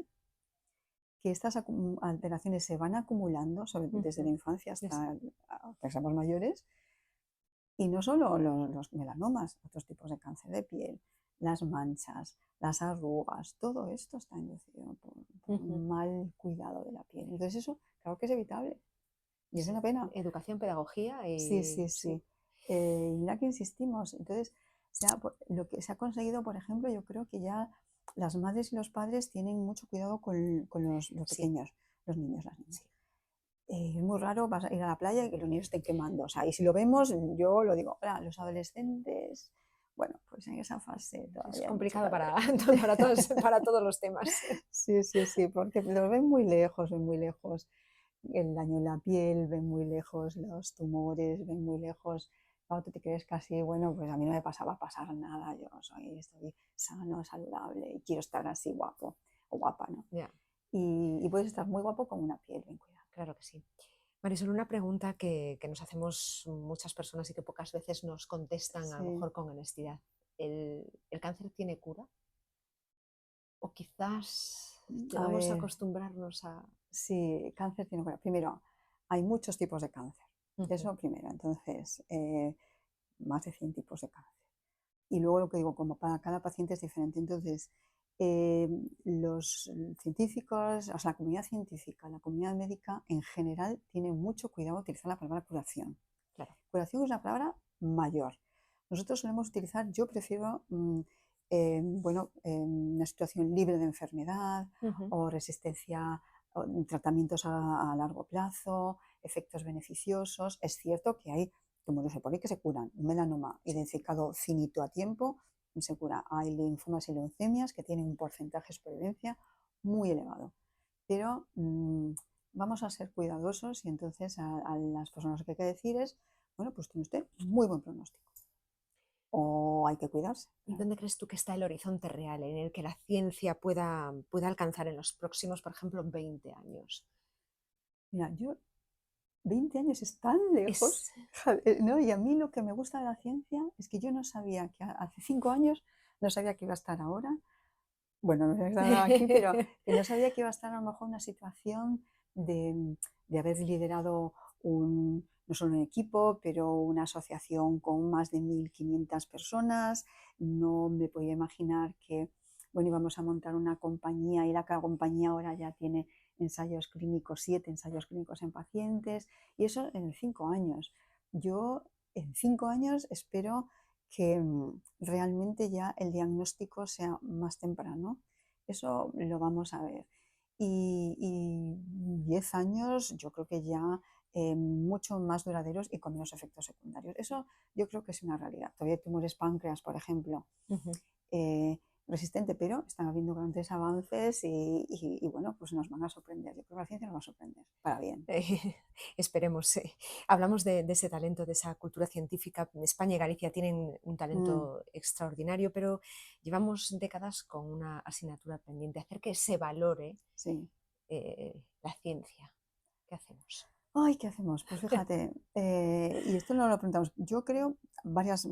que estas alteraciones se van acumulando desde la infancia hasta que seamos mayores, y no solo los melanomas, otros tipos de cáncer de piel, las manchas, las arrugas, todo esto está inducido por un mal cuidado de la piel. Entonces eso, claro que es evitable. Y es Sí. una pena. Educación, pedagogía Sí, y sí, sí. sí. Y mira que insistimos. Entonces, lo que se ha conseguido, por ejemplo, yo creo que ya las madres y los padres tienen mucho cuidado con los Sí, pequeños, los niños, las niñas. sí. Es muy raro vas a ir a la playa y que los niños estén quemando. O sea, y si lo vemos, yo lo digo, ahora, los adolescentes, bueno, pues en esa fase Es todavía hay mucho que complicado hacer. para todos los temas. Sí, sí, sí, porque los ven muy lejos el daño en la piel, ven muy lejos los tumores, ven muy lejos. Cuando tú te crees casi, bueno, pues a mí no me pasaba a pasar nada, estoy sano, saludable y quiero estar así guapo o guapa, ¿no? Ya, Y puedes estar muy guapo con una piel bien cuidada. claro que sí. Marisol, una pregunta que nos hacemos muchas personas y que pocas veces nos contestan a lo Sí, mejor con honestidad. ¿El cáncer tiene cura? ¿O quizás a debamos ver, acostumbrarnos a...? sí, cáncer tiene cura. Primero, hay muchos tipos de cáncer. Ujú. Eso primero. Entonces, más de 100 tipos de cáncer. Y luego lo que digo, como para cada paciente es diferente. Entonces, eh, los científicos, o sea, la comunidad científica, la comunidad médica en general tiene mucho cuidado de utilizar la palabra curación. Claro. Curación es una palabra mayor. Nosotros solemos utilizar, yo prefiero, una situación libre de enfermedad Ujú. o resistencia, o tratamientos a largo plazo, efectos beneficiosos. Es cierto que hay tumores de poli que se curan. Un melanoma identificado finito a tiempo se cura. Hay linfomas y leucemias que tienen un porcentaje de supervivencia muy elevado. Pero vamos a ser cuidadosos y entonces a las personas lo que hay que decir es, bueno, pues tiene usted muy buen pronóstico. O hay que cuidarse. ¿Y dónde crees tú que está el horizonte real en el que la ciencia pueda alcanzar en los próximos, por ejemplo, 20 años? Mira, yo 20 años es tan lejos, Es... ¿no? Y a mí lo que me gusta de la ciencia es que yo no sabía que hace 5 años, no sabía que iba a estar ahora. Bueno, no sabía que estaba aquí, pero que no sabía que iba a estar a lo mejor en una situación de haber liderado no solo un equipo, pero una asociación con más de 1.500 personas. No me podía imaginar que, bueno, íbamos a montar una compañía y la compañía ahora ya tiene ensayos clínicos, 7 ensayos clínicos en pacientes, y eso en 5 años. Yo en 5 años espero que realmente ya el diagnóstico sea más temprano. Eso lo vamos a ver. Y 10 años yo creo que ya mucho más duraderos y con menos efectos secundarios. Eso yo creo que es una realidad. Todavía hay tumores páncreas, por ejemplo, Ujú. eh, resistente, pero están habiendo grandes avances y, bueno, pues nos van a sorprender. Yo creo que la ciencia nos va a sorprender, para bien. Esperemos. Hablamos de ese talento, de esa cultura científica. España y Galicia tienen un Mm, talento extraordinario, pero llevamos décadas con una asignatura pendiente, hacer que se valore sí. la ciencia. ¿Qué hacemos? Ay, ¿qué hacemos? Pues fíjate, y esto no lo preguntamos. Yo creo varias,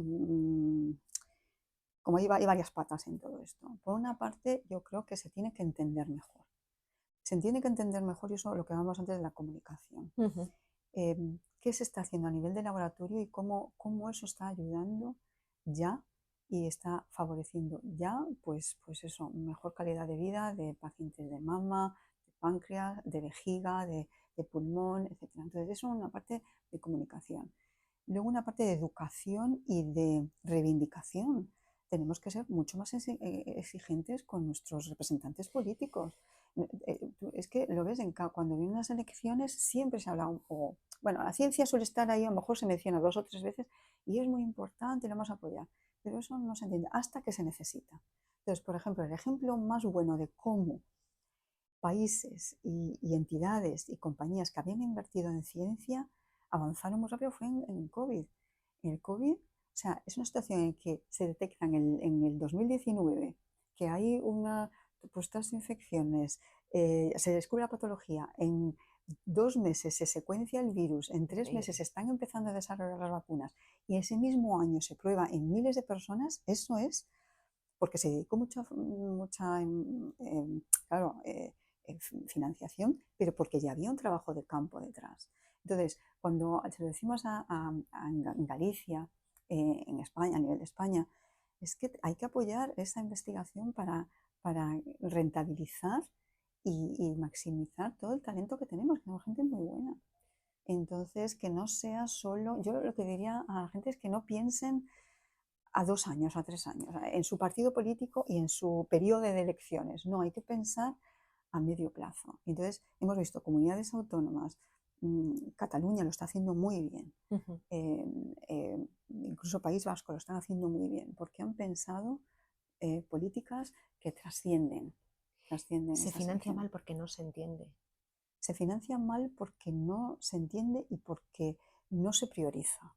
como hay varias patas en todo esto. Por una parte, yo creo que se tiene que entender mejor. Se tiene que entender mejor, y eso es lo que hablamos antes de la comunicación. Ujú. ¿Qué se está haciendo a nivel de laboratorio y cómo eso está ayudando ya y está favoreciendo ya, pues eso, mejor calidad de vida de pacientes de mama, de páncreas, de vejiga, de pulmón, etcétera? Entonces, eso es una parte de comunicación. Luego una parte de educación y de reivindicación. Tenemos que ser mucho más exigentes con nuestros representantes políticos. Es que lo ves cuando vienen las elecciones, siempre se habla, bueno, la ciencia suele estar ahí, a lo mejor se menciona 2 o 3 veces y es muy importante y lo vamos a apoyar, pero eso no se entiende hasta que se necesita. Entonces, por ejemplo, el ejemplo más bueno de cómo países y entidades y compañías que habían invertido en ciencia avanzaron muy rápido fue en COVID. En el COVID, o sea, es una situación en que se detecta en el 2019 que hay estas infecciones, se descubre la patología, en 2 meses se secuencia el virus, en 3 meses se Increíble. están empezando a desarrollar las vacunas y ese mismo año se prueba en miles de personas. Eso es porque se dedicó mucha claro, financiación, pero porque ya había un trabajo de campo detrás. Entonces, cuando se lo decimos en Galicia, en España, a nivel de España, es que hay que apoyar esa investigación para rentabilizar y maximizar todo el talento que tenemos gente muy buena. Entonces, que no sea solo, yo lo que diría a la gente es que no piensen a 2 años, a 3 años, en su partido político y en su periodo de elecciones. No, hay que pensar a medio plazo. Entonces, hemos visto comunidades autónomas, Cataluña lo está haciendo muy bien, Ujú. incluso País Vasco lo están haciendo muy bien, porque han pensado políticas que trascienden Se esa financia situación. mal porque no se entiende. Se financia mal porque no se entiende y porque no se prioriza.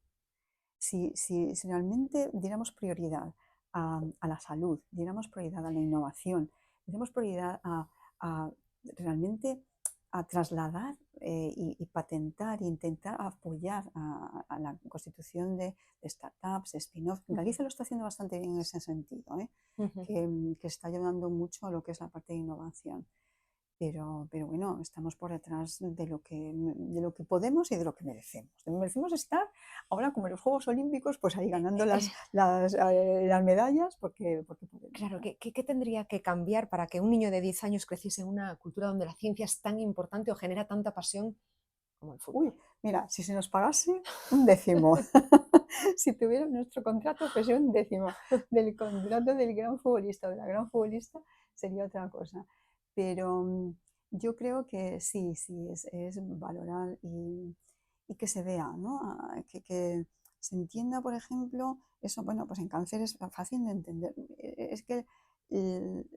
Si realmente diéramos prioridad a la salud, diéramos prioridad a la innovación, diéramos prioridad a realmente a trasladar y patentar e intentar apoyar a la constitución de startups, de spin-off. Ujú. Galicia lo está haciendo bastante bien en ese sentido, Ujú. que está ayudando mucho a lo que es la parte de innovación. pero bueno, estamos por detrás de lo que podemos y de lo que merecemos. Merecemos estar ahora como en los Juegos Olímpicos, pues ahí ganando las medallas porque podemos, Claro, ¿no? ¿qué tendría que cambiar para que un niño de 10 años creciese en una cultura donde la ciencia es tan importante o genera tanta pasión como el Uy, fútbol? mira, si se nos pagase un décimo, si tuviera nuestro contrato fuese un décimo del contrato del gran futbolista o de la gran futbolista, sería otra cosa. Pero yo creo que sí, sí, es valorar y que se vea, ¿no? Que se entienda, por ejemplo, eso, bueno, pues en cáncer es fácil de entender. Es que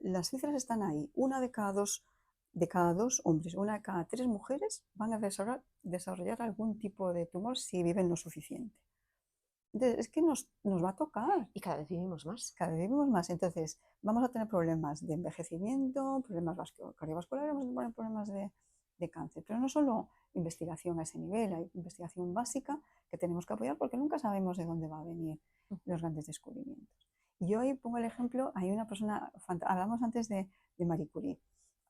las cifras están ahí. Una de cada dos hombres, una de cada tres mujeres van a desarrollar algún tipo de tumor si viven lo suficiente. Entonces, es que nos va a tocar, Y cada vez vivimos más. cada vez vivimos más. Entonces, vamos a tener problemas de envejecimiento, problemas cardiovasculares, vamos a tener problemas de cáncer. Pero no solo investigación a ese nivel, hay investigación básica que tenemos que apoyar porque nunca sabemos de dónde va a venir los grandes descubrimientos. Y yo ahí pongo el ejemplo, hay una persona, hablamos antes de Marie Curie.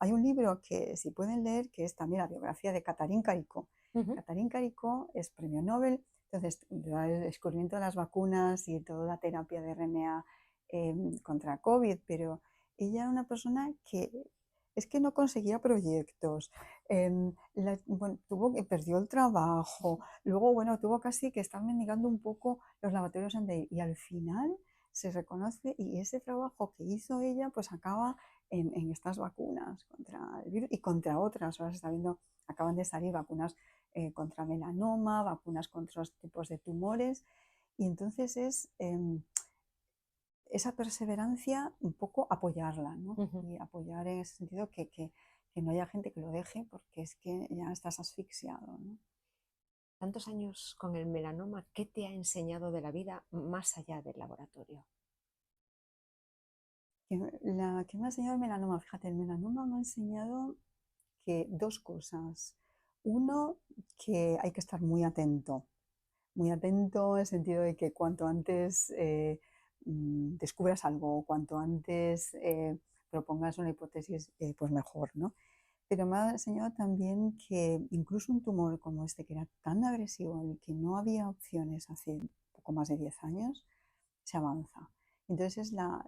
Hay un libro que si pueden leer, que es también la biografía de Catherine Caricot. Ujú. Catherine Caricot es premio Nobel, entonces el descubrimiento de las vacunas y toda la terapia de RNA contra COVID, pero ella era una persona que es que no conseguía proyectos, bueno, perdió el trabajo, luego, bueno, tuvo casi que estar mendigando un poco los laboratorios y al final se reconoce y ese trabajo que hizo ella pues acaba en estas vacunas contra el virus y contra otras, ahora se está viendo, acaban de salir vacunas contra melanoma, vacunas contra otros tipos de tumores y entonces es esa perseverancia un poco apoyarla, ¿no? Ujú. Y apoyar en ese sentido que no haya gente que lo deje porque es que ya estás asfixiado, ¿no? Tantos años con el melanoma, ¿qué te ha enseñado de la vida más allá del laboratorio? La que me ha enseñado el melanoma, fíjate, el melanoma me ha enseñado que dos cosas. Uno, que hay que estar muy atento en el sentido de que cuanto antes descubras algo, cuanto antes propongas una hipótesis, pues mejor, ¿no? Pero me ha enseñado también que incluso un tumor como este, que era tan agresivo, en el que no había opciones hace poco más de 10 años, se avanza. Entonces es la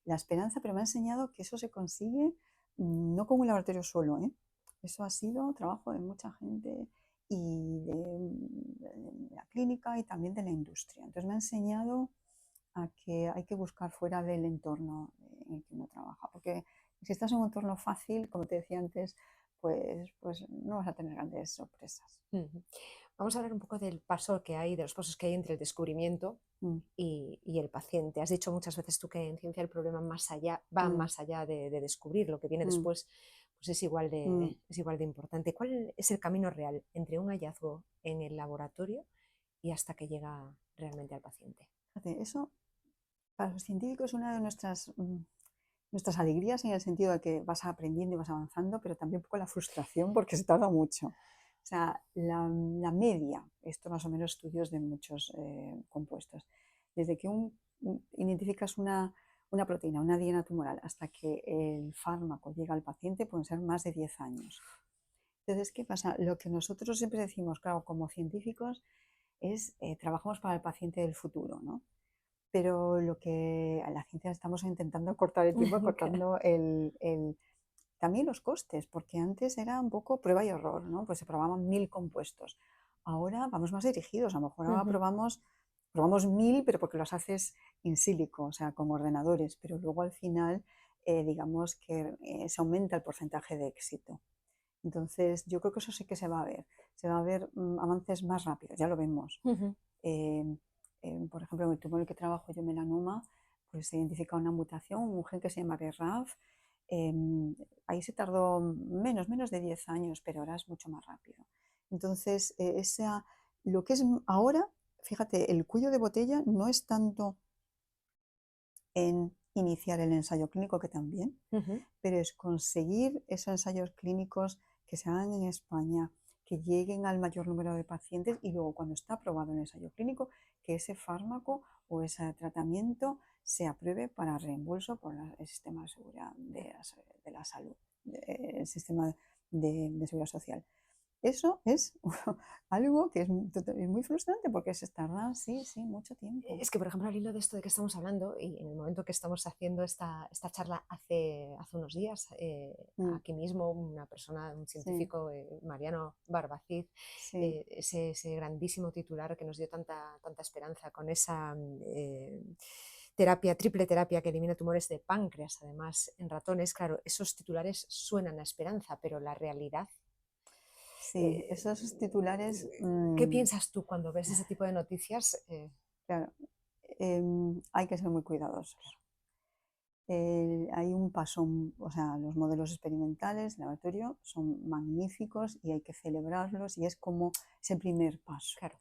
esperanza, pero me ha enseñado que eso se consigue no con un laboratorio solo, ¿eh? Eso ha sido trabajo de mucha gente y de la clínica y también de la industria. Entonces me ha enseñado a que hay que buscar fuera del entorno en el que uno trabaja, porque si estás en un entorno fácil, como te decía antes, pues no vas a tener grandes sorpresas. Ujú. Vamos a hablar un poco del paso que hay, de los pasos que hay entre el descubrimiento Mm, y el paciente. Has dicho muchas veces tú que en ciencia el problema más allá, va mm, más allá de descubrir, lo que viene mm, después pues mm. es igual de importante. ¿Cuál es el camino real entre un hallazgo en el laboratorio y hasta que llega realmente al paciente? Fíjate, eso para los científicos es una de nuestras alegrías en el sentido de que vas aprendiendo y vas avanzando, pero también un poco la frustración porque se tarda mucho. O sea, la media, esto más o menos estudios de muchos compuestos, desde que identificas una proteína, una diana tumoral, hasta que el fármaco llega al paciente pueden ser más de 10 años. Entonces, ¿qué pasa? Lo que nosotros siempre decimos, claro, como científicos, es trabajamos para el paciente del futuro, ¿no? Pero lo que a la ciencia estamos intentando cortar el tiempo, cortando también los costes, porque antes era un poco prueba y error, ¿no? Pues se probaban 1000 compuestos. Ahora vamos más dirigidos, a lo mejor ahora probamos 1000, pero porque los haces in silico, o sea, con ordenadores, pero luego al final, digamos que se aumenta el porcentaje de éxito. Entonces, yo creo que eso sí que se va a ver avances más rápidos, ya lo vemos. Ujú. Eh, por ejemplo, en el tumor en el que trabajo yo, melanoma, pues se identifica una mutación, un gen que se llama BRAF. eh, Ahí se tardó menos de 10 años, pero ahora es mucho más rápido. Entonces, lo que es ahora, fíjate, el cuello de botella no es tanto en iniciar el ensayo clínico, que también, Ujú. pero es conseguir esos ensayos clínicos que se hagan en España, que lleguen al mayor número de pacientes y luego cuando está aprobado el ensayo clínico, que ese fármaco o ese tratamiento se apruebe para reembolso por el sistema de seguridad de la salud, el sistema de seguridad social. Eso es algo que es muy frustrante porque se tarda, sí, mucho tiempo. Es que, por ejemplo, al hilo de esto de que estamos hablando, y en el momento que estamos haciendo esta charla hace unos días, aquí mismo una persona, un Sí, científico, Mariano Barbacid, sí, ese grandísimo titular que nos dio tanta esperanza con esa terapia, triple terapia que elimina tumores de páncreas, además en ratones. Claro, esos titulares suenan a esperanza, pero la realidad... sí, esos titulares, ¿Qué piensas tú cuando ves ese tipo de noticias? claro, hay que ser muy cuidadosos. Hay un paso, o sea, los modelos experimentales de laboratorio son magníficos y hay que celebrarlos y es como ese primer paso. Claro.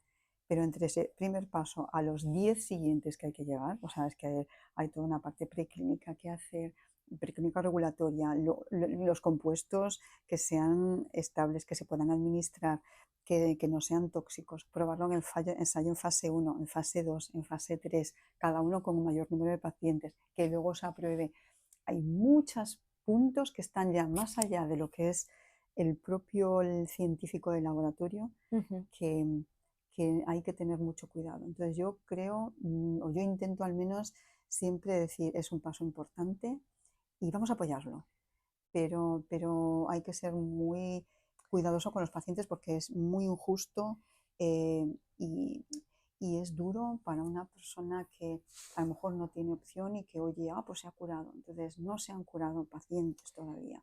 Pero entre ese primer paso a los 10 siguientes que hay que llegar, o sea, es que hay toda una parte preclínica que hacer, preclínica regulatoria, los compuestos que sean estables, que se puedan administrar, que no sean tóxicos, probarlo en el ensayo en fase 1, en fase 2, en fase 3, cada uno con un mayor número de pacientes, que luego se apruebe. Hay muchos puntos que están ya más allá de lo que es el propio científico del laboratorio, que, que hay que tener mucho cuidado. Entonces yo creo, o yo intento al menos siempre decir, es un paso importante y vamos a apoyarlo, pero hay que ser muy cuidadoso con los pacientes porque es muy injusto y, y es duro para una persona que a lo mejor no tiene opción y que oye, pues se ha curado. Entonces no se han curado pacientes todavía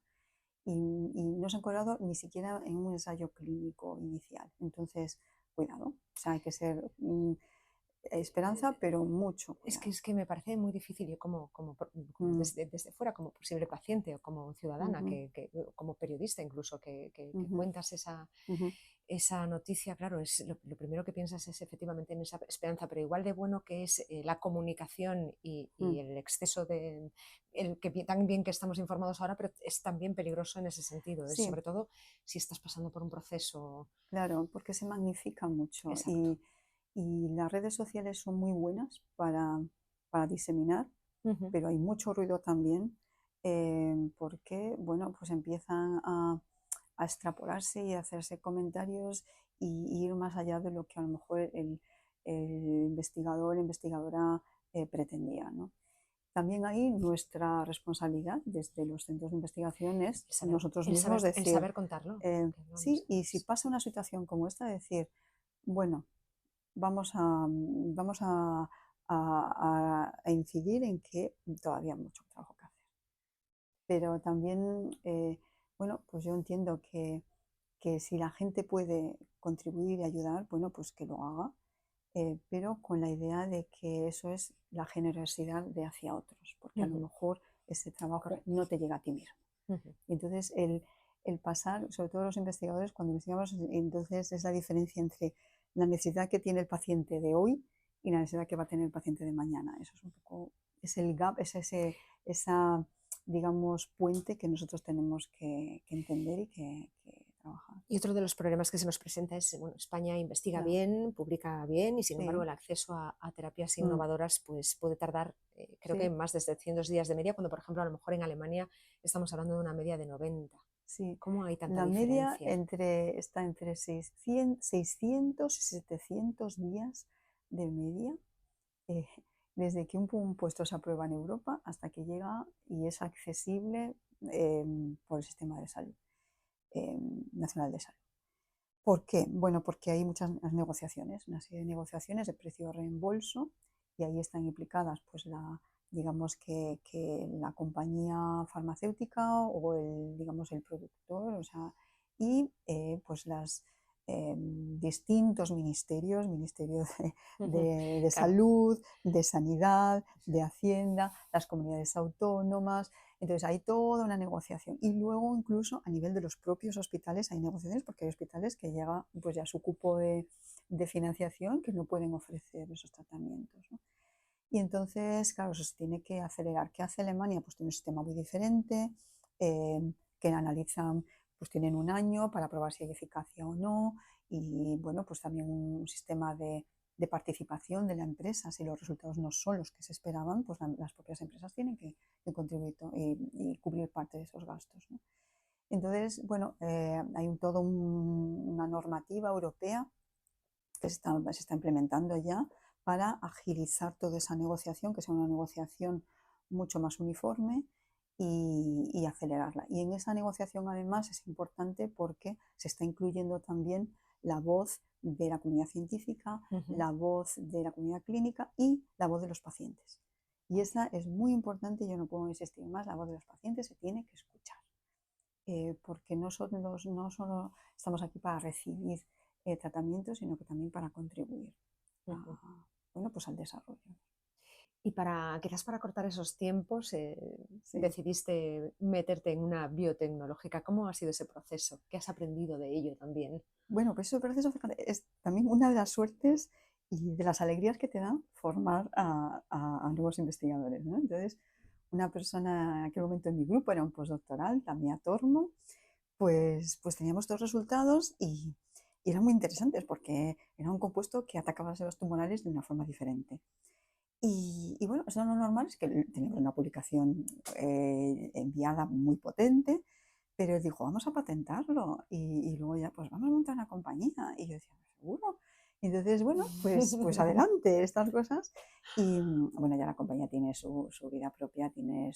y no se han curado ni siquiera en un ensayo clínico inicial. Entonces, cuidado, o sea, hay que ser esperanza, pero mucho cuidado. Es que me parece muy difícil, yo desde fuera, como posible paciente o como ciudadana, como periodista incluso, que cuentas esa noticia, claro, es lo primero que piensas es efectivamente en esa esperanza, pero igual de bueno que es la comunicación y el exceso de... tan bien que estamos informados ahora, pero es también peligroso en ese sentido, Sí, sobre todo si estás pasando por un proceso... claro, porque se magnifica mucho Exacto. y las redes sociales son muy buenas para diseminar, Ujú. pero hay mucho ruido también porque, bueno, pues empiezan a extrapolarse y a hacerse comentarios y ir más allá de lo que a lo mejor el investigador, investigadora pretendía, ¿no? También hay nuestra responsabilidad desde los centros de investigación es nosotros mismos El decir, saber contarlo. sí, y si pasa una situación como esta, decir, bueno, vamos a incidir en que todavía hay mucho trabajo que hacer. Pero también, bueno, pues yo entiendo que si la gente puede contribuir y ayudar, bueno, pues que lo haga, pero con la idea de que eso es la generosidad de hacia otros, porque a lo Ujú. mejor ese trabajo Correcto. no te llega a ti mismo. Ujú. Y entonces el pasar, sobre todo los investigadores, cuando investigamos, entonces es la diferencia entre la necesidad que tiene el paciente de hoy y la necesidad que va a tener el paciente de mañana. Eso es un poco, es el gap, es esa, digamos, puente que nosotros tenemos que entender y que trabajar. Y otro de los problemas que se nos presenta es, bueno, España investiga Claro, bien, publica bien y sin embargo sí, el acceso a terapias innovadoras pues puede tardar, creo que sí, más de 700 días de media, cuando por ejemplo a lo mejor en Alemania estamos hablando de una media de 90. sí. ¿Cómo hay tanta La media diferencia? está entre 600 y 700 días de media eh, desde que un puesto se aprueba en Europa hasta que llega y es accesible por el sistema de salud nacional de salud. ¿Por qué? Bueno, porque hay muchas negociaciones, una serie de negociaciones de precio-reembolso y ahí están implicadas pues digamos que la compañía farmacéutica o digamos, el productor, o sea, y pues las distintos ministerios, Ministerio de Claro. Salud, de Sanidad, de Hacienda, las comunidades autónomas. Entonces hay toda una negociación. Y luego incluso a nivel de los propios hospitales hay negociaciones porque hay hospitales que llega pues ya su cupo de financiación que no pueden ofrecer esos tratamientos, ¿no? Y entonces, claro, eso se tiene que acelerar. ¿Qué hace Alemania? Pues tiene un sistema muy diferente, que analizan, pues tienen un año para probar si hay eficacia o no, y bueno, pues también un sistema de participación de la empresa. Si los resultados no son los que se esperaban, pues las propias empresas tienen que contribuir y cubrir parte de esos gastos, ¿no? Entonces, bueno, hay toda una normativa europea que se está implementando ya para agilizar toda esa negociación, que sea una negociación mucho más uniforme y acelerarla. Y en esa negociación además es importante porque se está incluyendo también la voz de la comunidad científica, la voz de la comunidad clínica y la voz de los pacientes. Y esa es muy importante, yo no puedo insistir más, la voz de los pacientes se tiene que escuchar. Porque no solo estamos aquí para recibir tratamientos, sino que también para contribuir bueno, pues al desarrollo. Y quizás para cortar esos tiempos, Sí. decidiste meterte en una biotecnológica. ¿Cómo ha sido ese proceso? ¿Qué has aprendido de ello también? Bueno, pues ese proceso, fíjate, es también una de las suertes y de las alegrías que te da formar a nuevos investigadores, ¿no? Entonces, una persona en aquel momento en mi grupo era un postdoctoral, Tamia Tormo, pues teníamos dos resultados y eran muy interesantes porque era un compuesto que atacaba las células tumorales de una forma diferente. Y bueno, eso lo normal es que teníamos una publicación enviada muy potente, pero él dijo, vamos a patentarlo y luego ya, pues vamos a montar una compañía. Y yo decía, ¿seguro? Y entonces, bueno, pues adelante, estas cosas. Y bueno, ya la compañía tiene su vida propia, tiene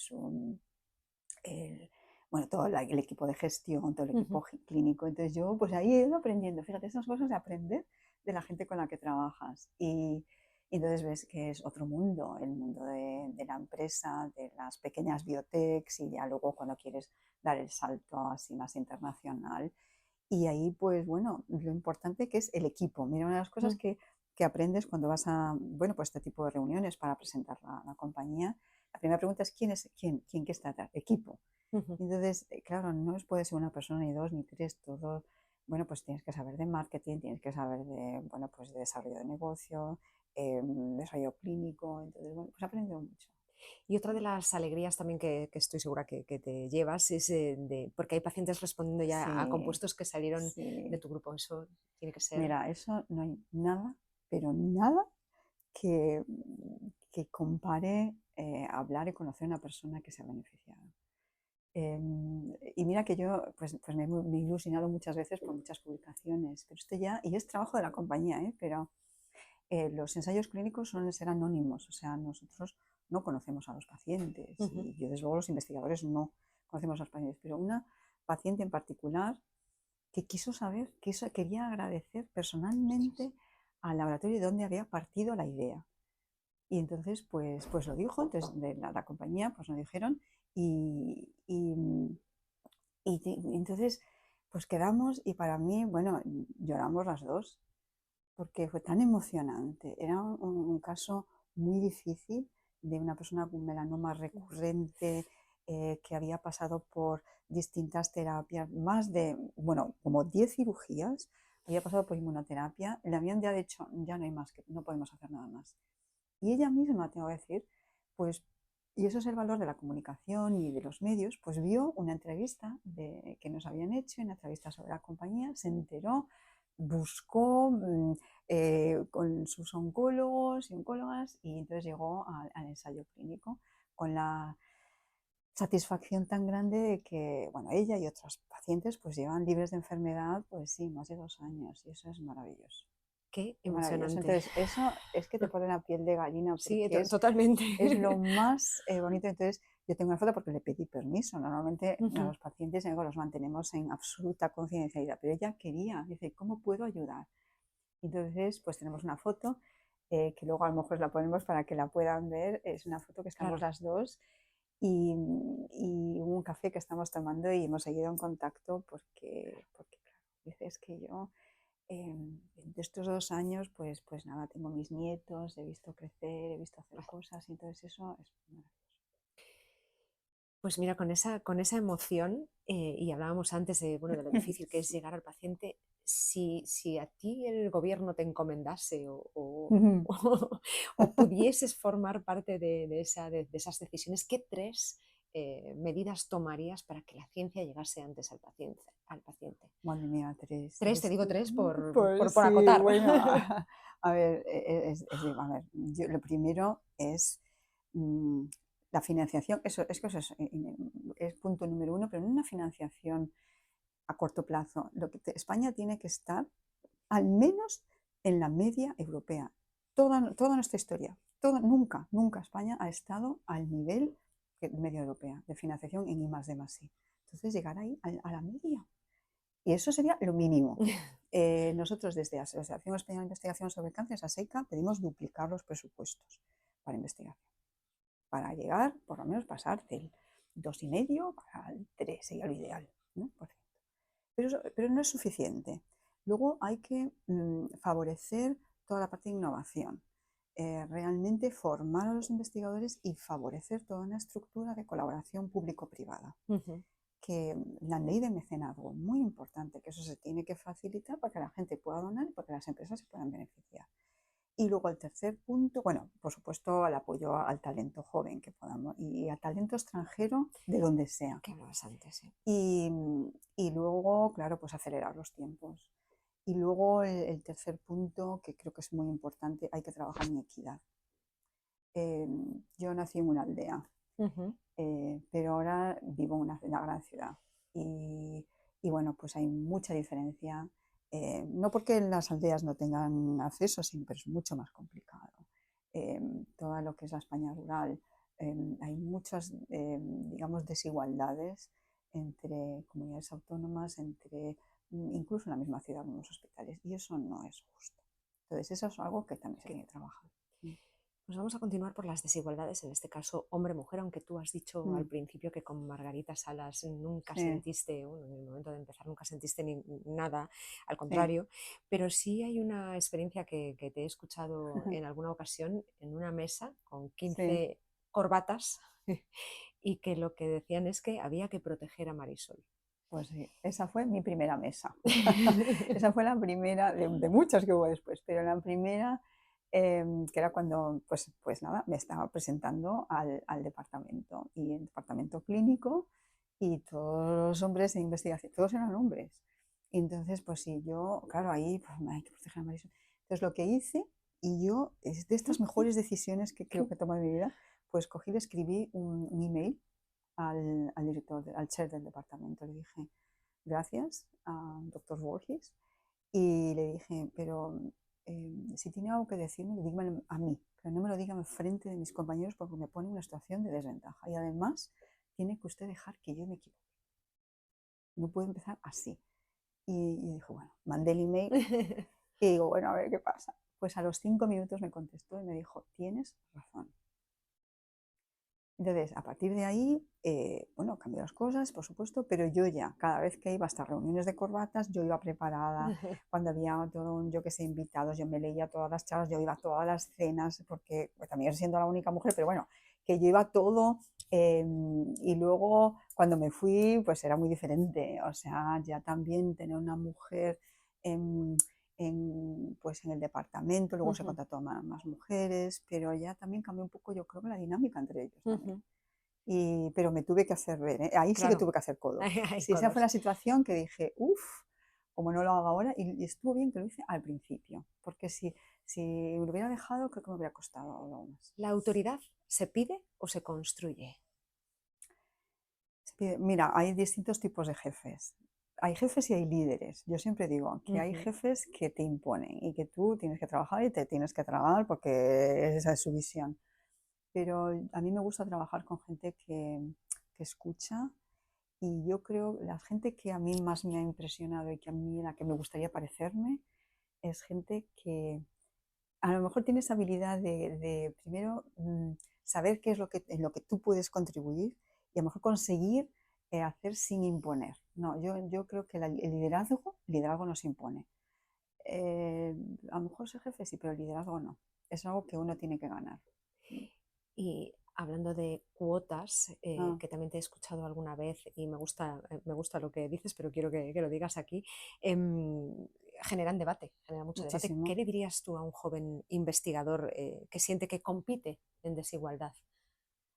bueno, todo el equipo de gestión, todo el equipo clínico. Entonces yo, pues ahí he ido aprendiendo. Fíjate, esas cosas de aprender de la gente con la que trabajas. Y entonces ves que es otro mundo, el mundo de la empresa, de las pequeñas biotechs y ya luego cuando quieres dar el salto así más internacional. Y ahí, pues bueno, lo importante que es el equipo. Mira, una de las cosas que aprendes cuando vas a, bueno, pues este tipo de reuniones para presentar la compañía, la primera pregunta es quién que está atrás, equipo. Entonces, claro, no puede ser una persona, ni dos, ni tres, todo. Bueno, pues tienes que saber de marketing, tienes que saber de, bueno, pues de desarrollo de negocio, desarrollo clínico. Entonces, bueno, pues he aprendido mucho. Y otra de las alegrías también que estoy segura que te llevas es porque hay pacientes respondiendo ya a Sí, compuestos que salieron de sí. tu grupo. Eso tiene que ser... Mira, eso no hay nada, pero nada que compare hablar y conocer a una persona que se ha beneficiado. Y mira que yo pues me he ilusionado muchas veces por muchas publicaciones, pero esto ya, y es trabajo de la compañía, pero los ensayos clínicos suelen ser anónimos, o sea, nosotros no conocemos a los pacientes y yo desde luego los investigadores no conocemos a los pacientes, pero una paciente en particular que quiso saber, quería agradecer personalmente al laboratorio de dónde había partido la idea. Y entonces, pues lo dijo, entonces de la compañía pues nos dijeron y entonces pues quedamos y para mí, bueno, lloramos las dos porque fue tan emocionante. Era un caso muy difícil de una persona con melanoma recurrente que había pasado por distintas terapias, más de, bueno, como 10 cirugías, había pasado por inmunoterapia, le habían ya dicho, ya no hay más, que no podemos hacer nada más. Y ella misma, tengo que decir, pues, y eso es el valor de la comunicación y de los medios, pues vio una entrevista que nos habían hecho, una entrevista sobre la compañía, se enteró, buscó con sus oncólogos y oncólogas y entonces llegó al ensayo clínico con la satisfacción tan grande de que, bueno, ella y otros pacientes pues llevan libres de enfermedad, pues sí, más de 2 años y eso es maravilloso. Qué Qué maravilloso. emocionante. Entonces, eso es que te pone la piel de gallina Sí, porque totalmente. es lo más bonito. Entonces, yo tengo una foto porque le pedí permiso. Normalmente a los pacientes los mantenemos en absoluta confidencialidad, pero ella quería, dice, ¿cómo puedo ayudar? Entonces, pues tenemos una foto que luego a lo mejor la ponemos para que la puedan ver. Es una foto que estamos Claro. las dos y un café que estamos tomando y hemos seguido en contacto porque claro, dices que yo de estos 2 años, pues nada, tengo mis nietos, he visto crecer, he visto hacer cosas, y entonces eso es maravilloso. Pues mira, con esa emoción, y hablábamos antes de, bueno, de lo difícil que es llegar al paciente, si a ti el gobierno te encomendase o pudieses formar parte de esas decisiones, ¿qué tres medidas tomarías para que la ciencia llegase antes al paciente? Madre mía, tres. Tres, te digo tres Pues por sí, acotar. bueno, a ver, a ver, lo primero es mm, la financiación, eso, es que eso es punto número uno, pero no una financiación a corto plazo. España tiene que estar al menos en la media europea. Toda nuestra historia, nunca España ha estado al nivel de media europea de financiación en I+D+I. Entonces, llegar ahí a la media. Y eso sería lo mínimo. Nosotros desde la Asociación Española de Investigación sobre el Cáncer, ASEICA, pedimos duplicar los presupuestos para investigación, para llegar, por lo menos pasar del 2,5 al 3, sería lo ideal, ¿no? Pero no es suficiente. Luego hay que favorecer toda la parte de innovación, realmente formar a los investigadores y favorecer toda una estructura de colaboración público-privada. Que la ley de mecenazgo, muy importante, que eso se tiene que facilitar para que la gente pueda donar y para que las empresas se puedan beneficiar. Y luego el tercer punto, bueno, por supuesto el apoyo al talento joven que podamos y al talento extranjero de donde sea. Que hablabas antes, sí. Y luego, claro, pues acelerar los tiempos. Y luego el tercer punto, que creo que es muy importante, hay que trabajar en equidad. Yo nací en una aldea, pero ahora vivo en una gran ciudad. Y bueno, pues hay mucha diferencia. No porque las aldeas no tengan acceso, sino pero es mucho más complicado. Todo lo que es la España rural, hay muchas, digamos, desigualdades entre comunidades autónomas, incluso en la misma ciudad, en los hospitales, y eso no es justo. Entonces, eso es algo que también se tiene que trabajar. Pues vamos a continuar por las desigualdades, en este caso hombre-mujer, aunque tú has dicho al principio que con Margarita Salas nunca sentiste, bueno, en el momento de empezar nunca sentiste nada, al contrario, pero sí hay una experiencia que te he escuchado en alguna ocasión en una mesa con 15 corbatas y que lo que decían es que había que proteger a Marisol. Pues sí, esa fue mi primera mesa. Esa fue la primera de muchas que hubo después, pero la primera, que era cuando, pues nada, me estaba presentando al departamento, y el departamento clínico, y todos los hombres de investigación, todos eran hombres. Y entonces, pues sí, yo, claro, ahí pues, hay que proteger a Marisol. Entonces lo que hice, y yo, es de estas mejores decisiones que creo que he tomado en mi vida, pues cogí y le escribí un email al director, al chair del departamento. Le dije, gracias a doctor Borges, y le dije, pero si tiene algo que decirme, dígame a mí, pero no me lo diga en frente de mis compañeros porque me pone en una situación de desventaja. Y además, tiene que usted dejar que yo me equivoque. No puede empezar así. Y dijo, bueno, mandé el email y digo, bueno, a ver qué pasa. Pues a los 5 minutos me contestó y me dijo, tienes razón. Entonces, a partir de ahí, bueno, cambió las cosas, por supuesto, pero yo ya, cada vez que iba a estas reuniones de corbatas, yo iba preparada. Cuando había todo, yo que sé, invitados, yo me leía todas las charlas, yo iba a todas las cenas, porque pues, también siendo la única mujer, pero bueno, que yo iba todo. Y luego, cuando me fui, pues era muy diferente. O sea, ya también tener una mujer pues en el departamento, luego se contrató a más mujeres, pero ya también cambió un poco, yo creo, la dinámica entre ellos también. Pero me tuve que hacer ver, ahí sí que tuve que hacer codo. Sí, esa fue la situación que dije, uff, como no lo hago ahora, y estuvo bien que lo hice al principio, porque si lo hubiera dejado, creo que me hubiera costado algo más. ¿La autoridad se pide o se construye? Mira, hay distintos tipos de jefes. Hay jefes y hay líderes. Yo siempre digo que hay jefes que te imponen y que tú tienes que trabajar y te tienes que tragar porque esa es su visión. Pero a mí me gusta trabajar con gente que escucha, y yo creo la gente que a mí más me ha impresionado y que a mí la que me gustaría parecerme es gente que a lo mejor tiene esa habilidad de primero saber qué es en lo que tú puedes contribuir y a lo mejor conseguir hacer sin imponer. No, yo creo que el liderazgo no se impone. A lo mejor ser jefe sí, pero el liderazgo no. Es algo que uno tiene que ganar. Y hablando de cuotas, que también te he escuchado alguna vez y me gusta lo que dices, pero quiero que lo digas aquí, generan debate, genera mucho debate. ¿Qué le dirías tú a un joven investigador que siente que compite en desigualdad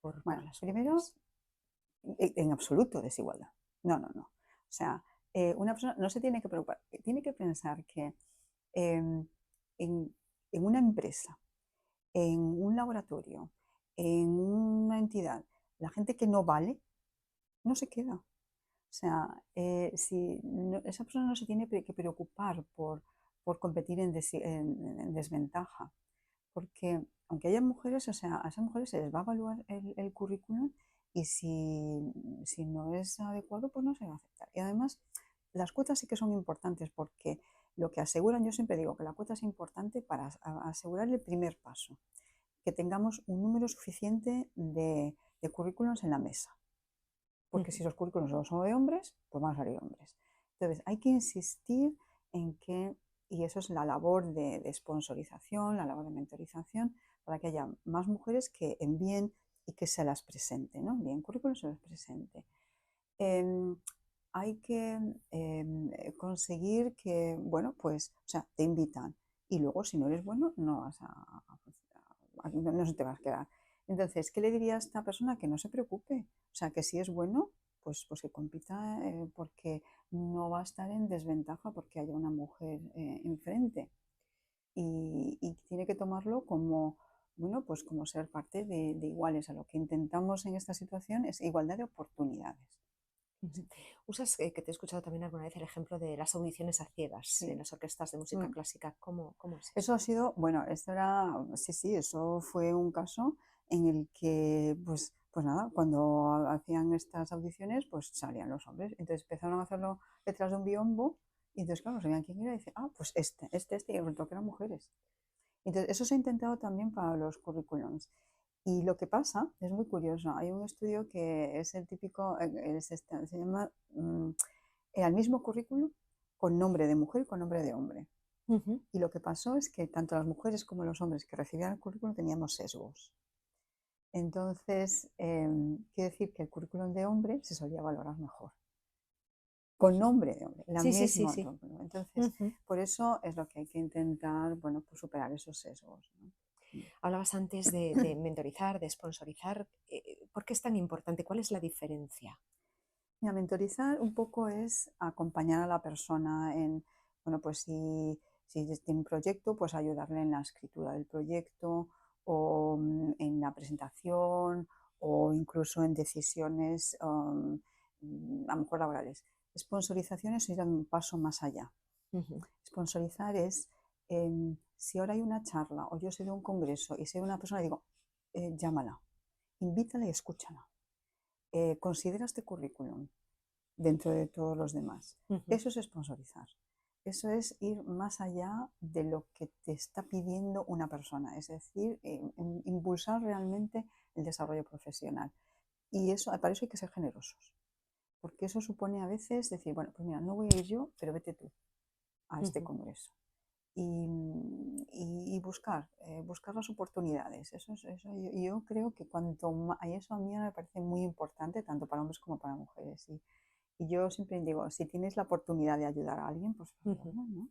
por bueno, las primero, cuotas? en absoluto desigualdad. No, no, no. O sea, una persona no se tiene que preocupar, tiene que pensar que em, en, en una empresa, en un laboratorio, en una entidad, la gente que no vale no se queda. O sea, si esa persona no se tiene que preocupar por competir en desventaja, porque aunque haya mujeres, o sea, a esas mujeres se les va a evaluar el currículum y si no es adecuado, pues no se va a aceptar. Y además, las cuotas sí que son importantes porque lo que aseguran, yo siempre digo que la cuota es importante para asegurar el primer paso, que tengamos un número suficiente de currículums en la mesa. Porque si los currículums solo son de hombres, pues van a salir hombres. Entonces, hay que insistir en que, y eso es la labor de sponsorización, la labor de mentorización, para que haya más mujeres que envíen y que se las presente, ¿no? Envíen currículums y se las presente. Eh, hay que conseguir que, bueno, pues, o sea, te invitan y luego si no eres bueno, no vas no se te vas a quedar. Entonces, ¿qué le diría a esta persona? Que no se preocupe, o sea, que si es bueno, pues que compita porque no va a estar en desventaja porque haya una mujer enfrente. Y tiene que tomarlo como, bueno, pues como ser parte de iguales. A lo que intentamos en esta situación es igualdad de oportunidades. Ujú. Usas, que te he escuchado también alguna vez el ejemplo de las audiciones a ciegas en Sí. las orquestas de música Mm. clásica. ¿Cómo es Eso eso? ha sido, bueno, esto era, sí, sí, eso fue un caso en el que, pues nada, cuando hacían estas audiciones, pues salían los hombres. Entonces empezaron a hacerlo detrás de un biombo y entonces, claro, sabían quién era y dice, ah, pues y resultó que eran mujeres. Entonces, eso se ha intentado también para los currículums. Y lo que pasa es muy curioso. Hay un estudio que es el típico, se llama el mismo currículum con nombre de mujer y con nombre de hombre. Ujú. Y lo que pasó es que tanto las mujeres como los hombres que recibían el currículum teníamos sesgos. Entonces, quiere decir que el currículum de hombre se solía valorar mejor, con nombre de hombre, la Sí, sí, sí, misma. sí. Entonces, Ujú. por eso es lo que hay que intentar, bueno, pues superar esos sesgos, ¿no? Hablabas antes de mentorizar, de sponsorizar. ¿Por qué es tan importante? ¿Cuál es la diferencia? Mira, mentorizar un poco es acompañar a la persona en, bueno, pues si tiene un proyecto, pues ayudarle en la escritura del proyecto o en la presentación o incluso en decisiones a lo mejor laborales. Sponsorización es ir un paso más allá. Ujú. Sponsorizar es, si ahora hay una charla o yo soy de un congreso y soy una persona, digo, llámala, invítala y escúchala. Considera este currículum dentro de todos los demás. Ujú. Eso es sponsorizar. Eso es ir más allá de lo que te está pidiendo una persona, es decir, impulsar realmente el desarrollo profesional. Y eso, para eso hay que ser generosos, porque eso supone a veces decir, bueno, pues mira, no voy a ir yo, pero vete tú a este Ujú. congreso. Y buscar las oportunidades. Yo creo que cuanto más, eso a mí me parece muy importante, tanto para hombres como para mujeres. Y yo siempre digo, si tienes la oportunidad de ayudar a alguien, pues Ujú. hazlo, ¿no?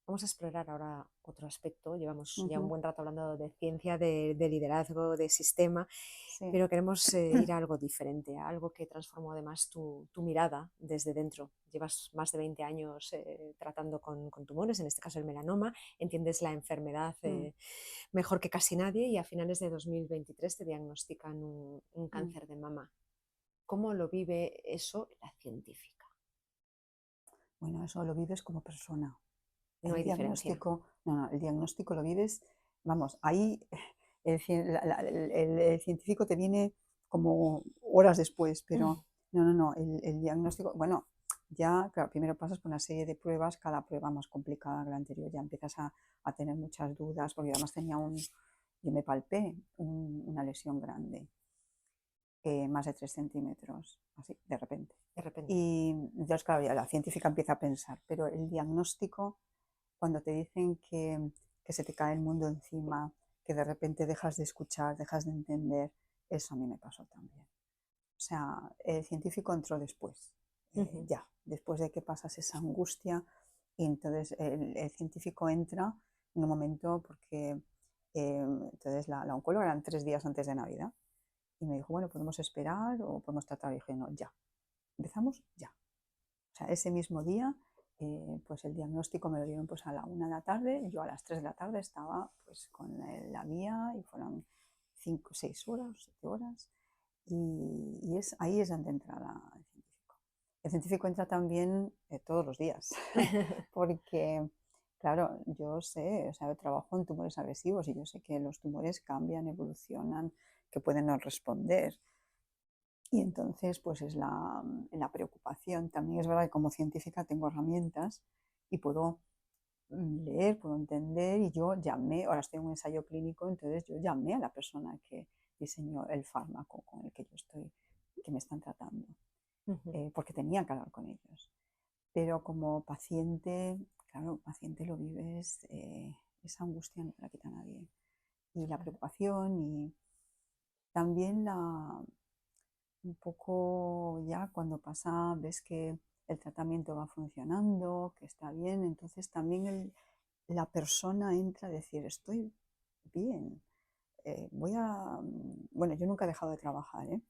Vamos a explorar ahora otro aspecto. Llevamos ya un Ujú. buen rato hablando de ciencia, de liderazgo, de sistema, Sí. pero queremos ir a algo diferente, a algo que transformó además tu mirada desde dentro. Llevas más de 20 años tratando con tumores, en este caso el melanoma, entiendes la enfermedad Mm, mejor que casi nadie y a finales de 2023 te diagnostican un mm. cáncer de mama. ¿Cómo lo vive eso la científica? Bueno, eso lo vives como persona. No El hay diferencia. diagnóstico, no, no, el diagnóstico lo vives, vamos, ahí el científico te viene como horas después, pero no, no, no, el diagnóstico, bueno, ya, claro, primero pasas por una serie de pruebas, cada prueba más complicada que la anterior, ya empiezas a tener muchas dudas, porque además yo me palpé una lesión grande, más de 3 centímetros, así, de repente. De repente. Y entonces, claro, ya la científica empieza a pensar, pero el diagnóstico, cuando te dicen que se te cae el mundo encima, que de repente dejas de escuchar, dejas de entender, eso a mí me pasó también. O sea, el científico entró después, Ujú. ya, después de que pasas esa angustia, y entonces el científico entra en un momento porque entonces la oncóloga eran 3 días antes de Navidad Y me dijo, bueno, podemos esperar o podemos tratar. Y dije, no, ya, empezamos ya. O sea, ese mismo día, pues el diagnóstico me lo dieron pues a la 1 de la tarde, yo a las 3 de la tarde estaba pues con la guía y fueron 5, 6 horas, 7 horas. Y ahí es donde entra el científico. El científico entra también todos los días, porque, claro, yo sé, o sea, yo trabajo en tumores agresivos y yo sé que los tumores cambian, evolucionan, que pueden no responder. Y entonces, pues es la preocupación. También es verdad que como científica tengo herramientas y puedo leer, puedo entender y yo llamé, ahora estoy en un ensayo clínico, entonces yo llamé a la persona que diseñó el fármaco con el que yo estoy, que me están tratando, porque tenía que hablar con ellos. Pero como paciente, claro, paciente lo vives, esa angustia no te la quita nadie. Y la preocupación y también un poco ya cuando pasa, ves que el tratamiento va funcionando, que está bien, entonces también la persona entra a decir, estoy bien, bueno, yo nunca he dejado de trabajar, ¿eh?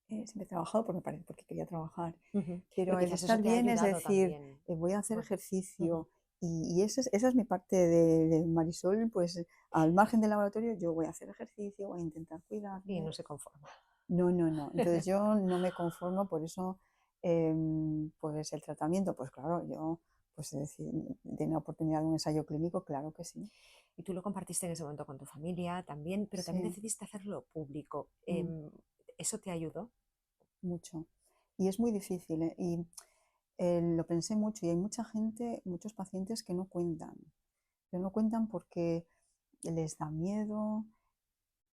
Siempre he trabajado porque quería trabajar, Pero pero el quizás eso estar te ha bien es ayudado decir, también. voy a hacer Bueno, ujú. ejercicio y esa es mi parte de Marisol, pues al margen del laboratorio yo voy a hacer ejercicio, voy a intentar Y cuidarme. no se conforma. No, no, no. Entonces yo no me conformo, por eso, pues el tratamiento, pues claro, yo, pues es decir, de una oportunidad de un ensayo clínico, claro que sí. Y tú lo compartiste en ese momento con tu familia también, pero también Sí, decidiste hacerlo público. mm, ¿Eso te ayudó? mucho. Y es muy difícil, ¿eh? Y lo pensé mucho y hay mucha gente, muchos pacientes que no cuentan porque les da miedo,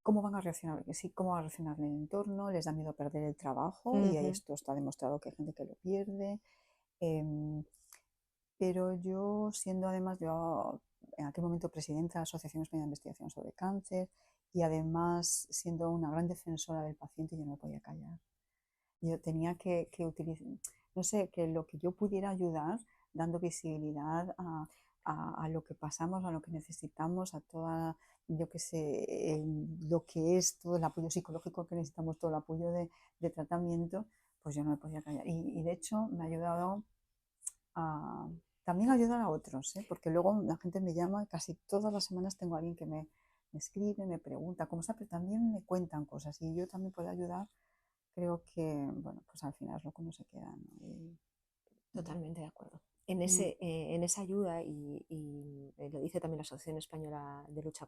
cómo van a reaccionar, sí, cómo va a reaccionar el entorno, les da miedo perder el trabajo y Ujú. esto está demostrado que hay gente que lo pierde. em, Pero yo, siendo además yo en aquel momento presidenta de la Asociación Española de Investigación sobre Cáncer y además siendo una gran defensora del paciente, yo no me podía callar. Yo tenía que utilizar, no sé, que lo que yo pudiera ayudar, dando visibilidad a lo que pasamos, a lo que necesitamos, a toda, yo qué sé, lo que es todo el apoyo psicológico que necesitamos, todo el apoyo de tratamiento, pues yo no me podía callar. Y de hecho me ha ayudado a también ayudar a otros, ¿eh? Porque luego la gente me llama y casi todas las semanas tengo a alguien que me escribe, me pregunta cómo está, pero también me cuentan cosas y yo también puedo ayudar. Creo que, bueno, pues al final es lo que uno se queda, ¿no? Totalmente de acuerdo. En, mm, en esa ayuda, lo dice también la Asociación Española de Lucha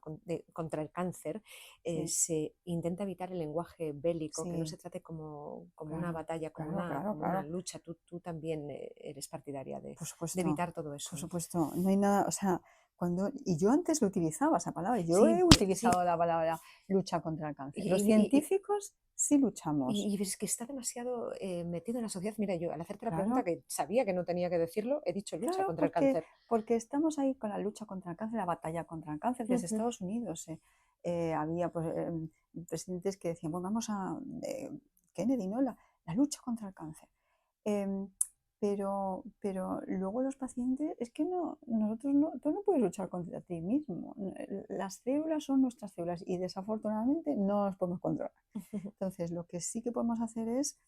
contra el Cáncer, sí, se intenta evitar el lenguaje bélico, que no sí, se trate como, como una claro, batalla, claro, claro, como una claro. lucha. Tú también eres partidaria Por de supuesto, evitar todo eso, por ¿no? supuesto. No hay nada, o sea, y yo antes lo utilizaba esa palabra, yo he Sí, sí. utilizado la palabra lucha contra el cáncer. Los científicos sí luchamos, Y es que está demasiado metido en la sociedad. Mira, yo al hacerte la pregunta, claro. que sabía que no tenía que decirlo, he dicho lucha Claro, contra el cáncer. porque estamos ahí con la lucha contra el cáncer, la batalla contra el cáncer desde Ujú. Estados Unidos. Había pues, presidentes que decían, bueno, Kennedy, ¿no? La lucha contra el cáncer. Em, pero luego los pacientes, es que no, nosotros no, tú no puedes luchar contra ti mismo. Las células son nuestras células y desafortunadamente no las podemos controlar. Entonces, lo que sí que podemos hacer es,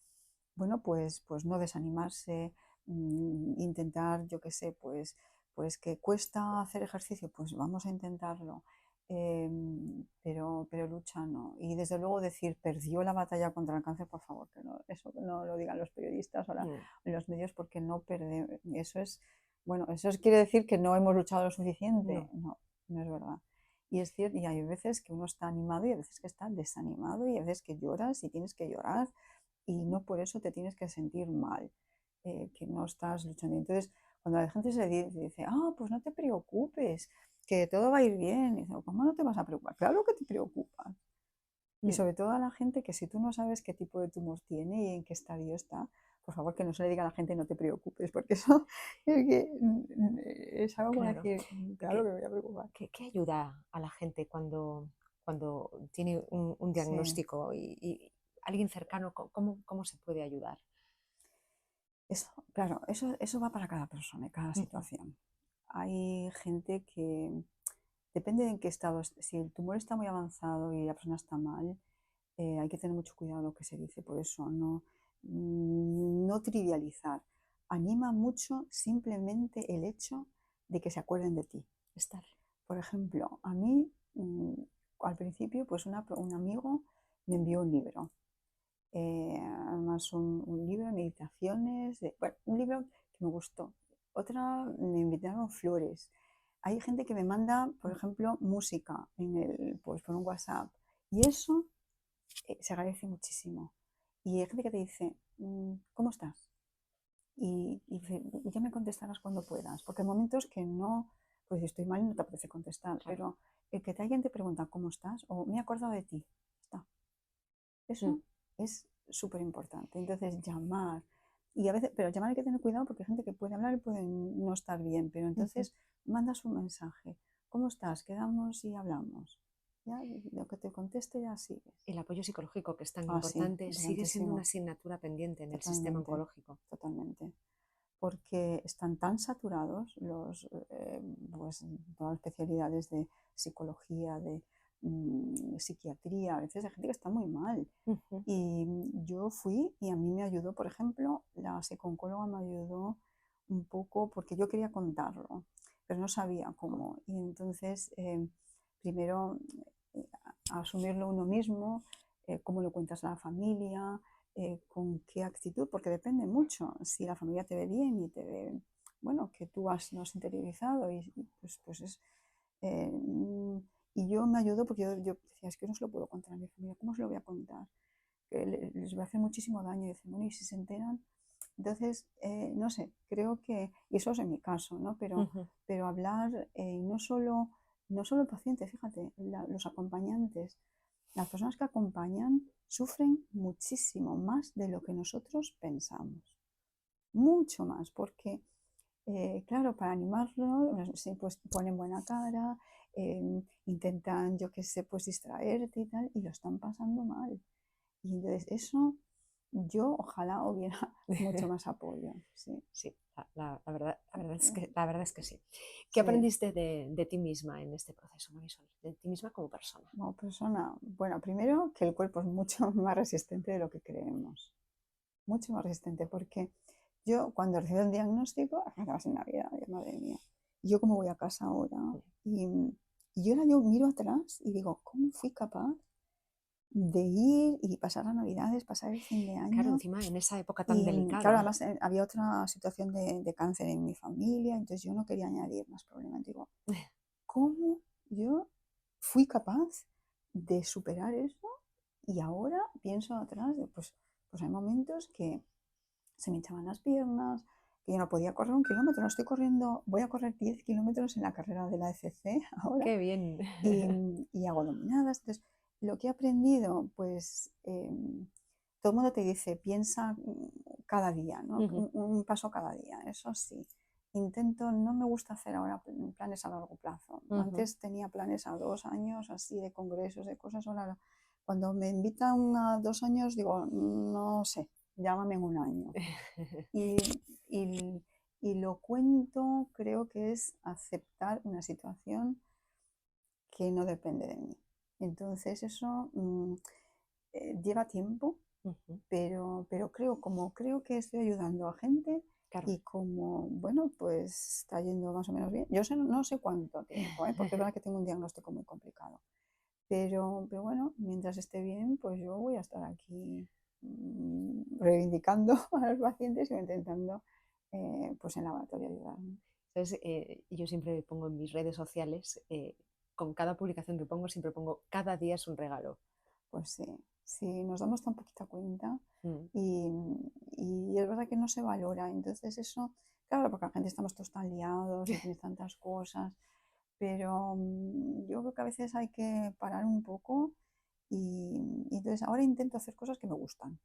bueno, pues no desanimarse, intentar, yo qué sé, pues que cuesta hacer ejercicio, pues vamos a intentarlo, pero lucha no. Y desde luego decir, perdió la batalla contra el cáncer, por favor, que no, eso que no lo digan los periodistas o Mm. los medios, porque no perdemos, eso es, bueno, quiere decir que no hemos luchado lo suficiente. No, No, no es verdad. Y es cierto, y hay veces que uno está animado y hay veces que está desanimado y hay veces que lloras y tienes que llorar y no por eso te tienes que sentir mal, que no estás luchando. Entonces, cuando la gente dice, pues no te preocupes, que todo va a ir bien, y dice, ¿cómo no te vas a preocupar? Claro que te preocupas. Y mm, sobre todo a la gente que si tú no sabes qué tipo de tumor tiene y en qué estadio está, por favor que no se le diga a la gente no te preocupes, porque eso es algo como claro. decir, claro que me voy a preocupar. ¿Qué ayuda a la gente cuando, cuando tiene un Sí, diagnóstico y alguien cercano, cómo se puede ayudar? claro, eso va para cada persona y cada Ujú. situación. Hay gente que depende de en qué estado, si el tumor está muy avanzado y la persona está mal, hay que tener mucho cuidado lo que se dice, por eso no trivializar. Anima mucho simplemente el hecho de que se acuerden de ti. Estar. Por ejemplo, a mí al principio pues un amigo me envió un libro, además un libro de meditaciones, bueno, un libro que me gustó. Otra me invitaron flores. Hay gente que me manda, por ejemplo, música pues por un WhatsApp y eso se agradece muchísimo. Y hay gente que te dice, ¿cómo estás? Y ya me contestarás cuando puedas, porque hay momentos que no, pues si estoy mal no te apetece contestar, Claro. pero el que alguien te pregunta cómo estás o me he acordado de ti, está. Eso es súper importante. Entonces llamar, y a veces, pero llamar hay que tener cuidado porque hay gente que puede hablar y puede no estar bien, pero entonces mandas un mensaje, ¿cómo estás? Quedamos y hablamos. Ya, lo que te conteste ya sigues. El apoyo psicológico, que es tan Ah, sí, importante, sigue siendo una importantísimo. asignatura pendiente en el sistema Totalmente, oncológico. totalmente. Porque están tan saturados pues, todas las especialidades de psicología, de psiquiatría, a veces hay gente que está muy mal. Y yo fui y a mí me ayudó, por ejemplo, la psicooncóloga me ayudó un poco porque yo quería contarlo, pero no sabía cómo. Y entonces, primero, eh, asumirlo uno mismo, cómo lo cuentas a la familia, con qué actitud, porque depende mucho. Si la familia te ve bien y te ve, bueno, que tú no has interiorizado, pues es. eh, y yo me ayudó porque yo decía, es que no se lo puedo contar a mi familia, ¿cómo se lo voy a contar? Que les va a hacer muchísimo daño. Y dicen, bueno, y si se enteran. Entonces, no sé, creo que, y eso es en mi caso, ¿no? Pero hablar, no solo el paciente, fíjate, los acompañantes, las personas que acompañan sufren muchísimo más de lo que nosotros pensamos. Mucho más, porque, claro, para animarlo, pues ponen buena cara, intentan, yo qué sé, pues distraerte y tal, y lo están pasando mal. Y entonces eso, yo ojalá hubiera mucho más apoyo. Sí, Sí, la verdad es que sí. ¿Qué sí. aprendiste de ti misma en este proceso, Marisol? De ti misma como persona. Como persona, bueno, primero que el cuerpo es mucho más resistente de lo que creemos. Mucho más resistente, porque yo cuando recibí el diagnóstico, acabas en Navidad, madre mía, yo como voy a casa ahora, y ahora yo miro atrás y digo, ¿cómo fui capaz de ir y pasar las Navidades, pasar el fin de Claro, año? encima en esa época tan Y claro, delicada. además había otra situación de cáncer en mi familia, entonces yo no quería añadir más problemas. Digo, ¿cómo yo fui capaz de superar eso? Y ahora pienso atrás, pues hay momentos que se me hinchaban las piernas, que yo no podía correr un kilómetro, no estoy corriendo, voy a correr 10 kilómetros en la carrera de la ECC ahora Qué bien. y hago dominadas. Entonces, lo que he aprendido, pues todo el mundo te dice, piensa cada día, ¿no? Un paso cada día, eso sí. Intento, no me gusta hacer ahora planes a largo plazo. Antes tenía planes a 2 años, así de congresos, de cosas. Ahora, cuando me invitan a 2 años, digo, no sé, llámame en un año. Y, y, y lo cuento, creo que es aceptar una situación que no depende de mí. Entonces eso lleva tiempo, pero creo que estoy ayudando a gente Claro. y como, bueno, pues está yendo más o menos bien. Yo no sé cuánto tiempo, porque es verdad que tengo un diagnóstico muy complicado. Pero bueno, mientras esté bien, pues yo voy a estar aquí reivindicando a los pacientes y intentando, pues en laboratorio ayudar. Entonces, yo siempre pongo en mis redes sociales, con cada publicación que pongo, siempre pongo cada día es un regalo. Pues sí, sí, nos damos tan poquita cuenta Mm. y es verdad que no se valora. Entonces eso, claro, porque la gente estamos todos tan liados y tienes tantas cosas, pero yo creo que a veces hay que parar un poco y entonces ahora intento hacer cosas que me gustan.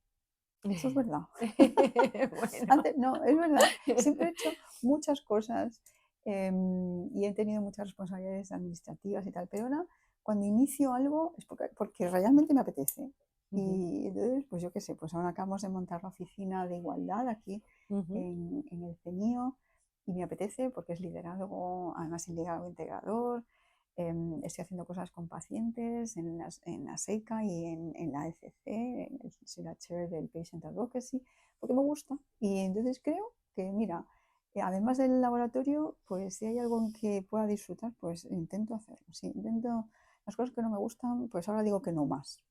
Eso es verdad. Bueno. Antes, no, es verdad. Siempre he hecho muchas cosas y he tenido muchas responsabilidades administrativas y tal, pero ahora cuando inicio algo es porque realmente me apetece. Y entonces, pues yo qué sé, pues ahora acabamos de montar la oficina de igualdad aquí en el CENIO y me apetece porque es liderazgo, además el liderazgo integrador, Estoy haciendo cosas con pacientes en la SEICA y en la ECC, soy la chair del Patient Advocacy, porque me gusta. Y entonces creo que, mira, además del laboratorio, pues si hay algo en que pueda disfrutar, pues intento hacerlo. Si intento las cosas que no me gustan, pues ahora digo que no más.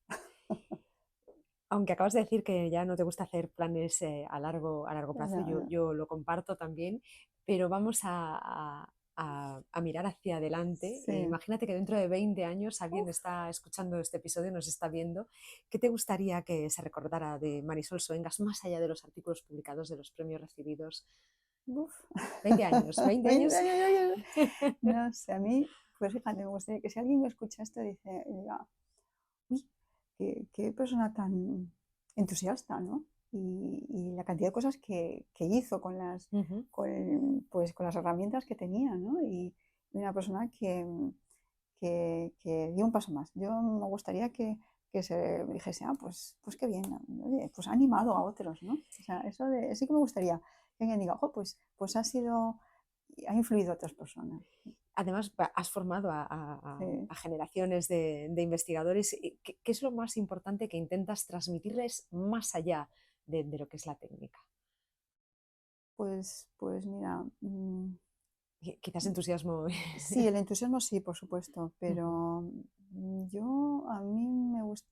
Aunque acabas de decir que ya no te gusta hacer planes a largo plazo, No, no. yo lo comparto también, pero vamos a mirar hacia adelante. Sí. Imagínate que dentro de 20 años alguien Uf, está escuchando este episodio, nos está viendo. ¿Qué te gustaría que se recordara de Marisol Soengas, más allá de los artículos publicados, de los premios recibidos? uf. 20 años, 20 20 años. años, no sé, a mí, pues fíjate, me gustaría que si alguien me escucha esto, diga, uy, qué persona tan entusiasta, ¿no? Y la cantidad de cosas que hizo Ujú. pues, con las herramientas que tenía, ¿no? Y una persona que dio un paso más. Yo me gustaría que se dijese, pues qué bien, oye, pues ha animado a otros, ¿no? O sea, sí que me gustaría que alguien diga, oh, pues ha influido a otras personas. Además, has formado Sí. a generaciones de investigadores. ¿Qué es lo más importante que intentas transmitirles más allá de lo que es la técnica? Pues mira, Quizás entusiasmo. sí, el entusiasmo sí, por supuesto, Ujú, pero a mí me gusta,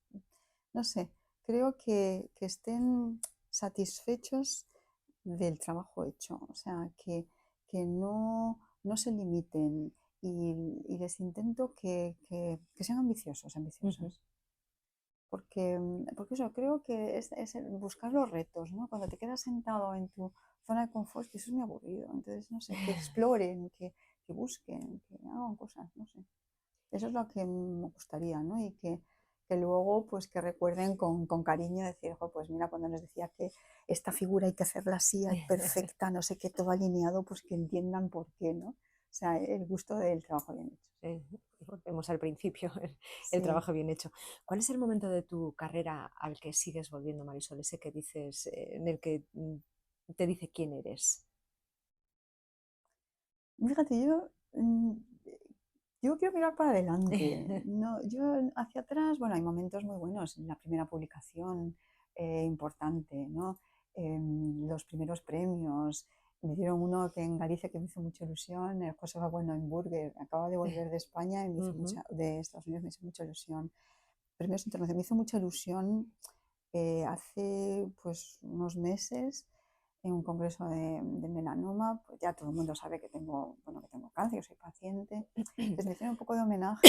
no sé, creo que estén satisfechos del trabajo hecho, o sea, que no se limiten y les intento que sean ambiciosos, ujú. ambiciosas. Porque eso, creo que es el buscar los retos, ¿no? Cuando te quedas sentado en tu zona de confort, que eso es muy aburrido. Entonces, no sé, que exploren, que busquen, que hagan cosas, no sé. Eso es lo que me gustaría, ¿no? Y que luego, pues que recuerden con cariño, decir, "Jo, pues mira, cuando nos decía que esta figura hay que hacerla así, perfecta, no sé qué, todo alineado, pues que entiendan por qué, ¿no? O sea, el gusto del trabajo bien hecho. Eh, Volvemos al principio, el Sí, trabajo bien hecho. ¿Cuál es el momento de tu carrera al que sigues volviendo, Marisol? Ese que dices, en el que te dice quién eres. fíjate, yo quiero mirar para adelante. No, yo hacia atrás, bueno, hay momentos muy buenos. La primera publicación importante, ¿no? Los primeros premios. Me dieron uno que en Galicia que me hizo mucha ilusión, el José Bueno en Burger. Acaba de volver de España y Ujú. de Estados Unidos me hizo mucha ilusión. Premios internacionales me hizo mucha ilusión hace pues unos meses en un congreso de melanoma, pues ya todo el mundo sabe que tengo, bueno, que tengo cáncer, que soy paciente. Entonces me hicieron un poco de homenaje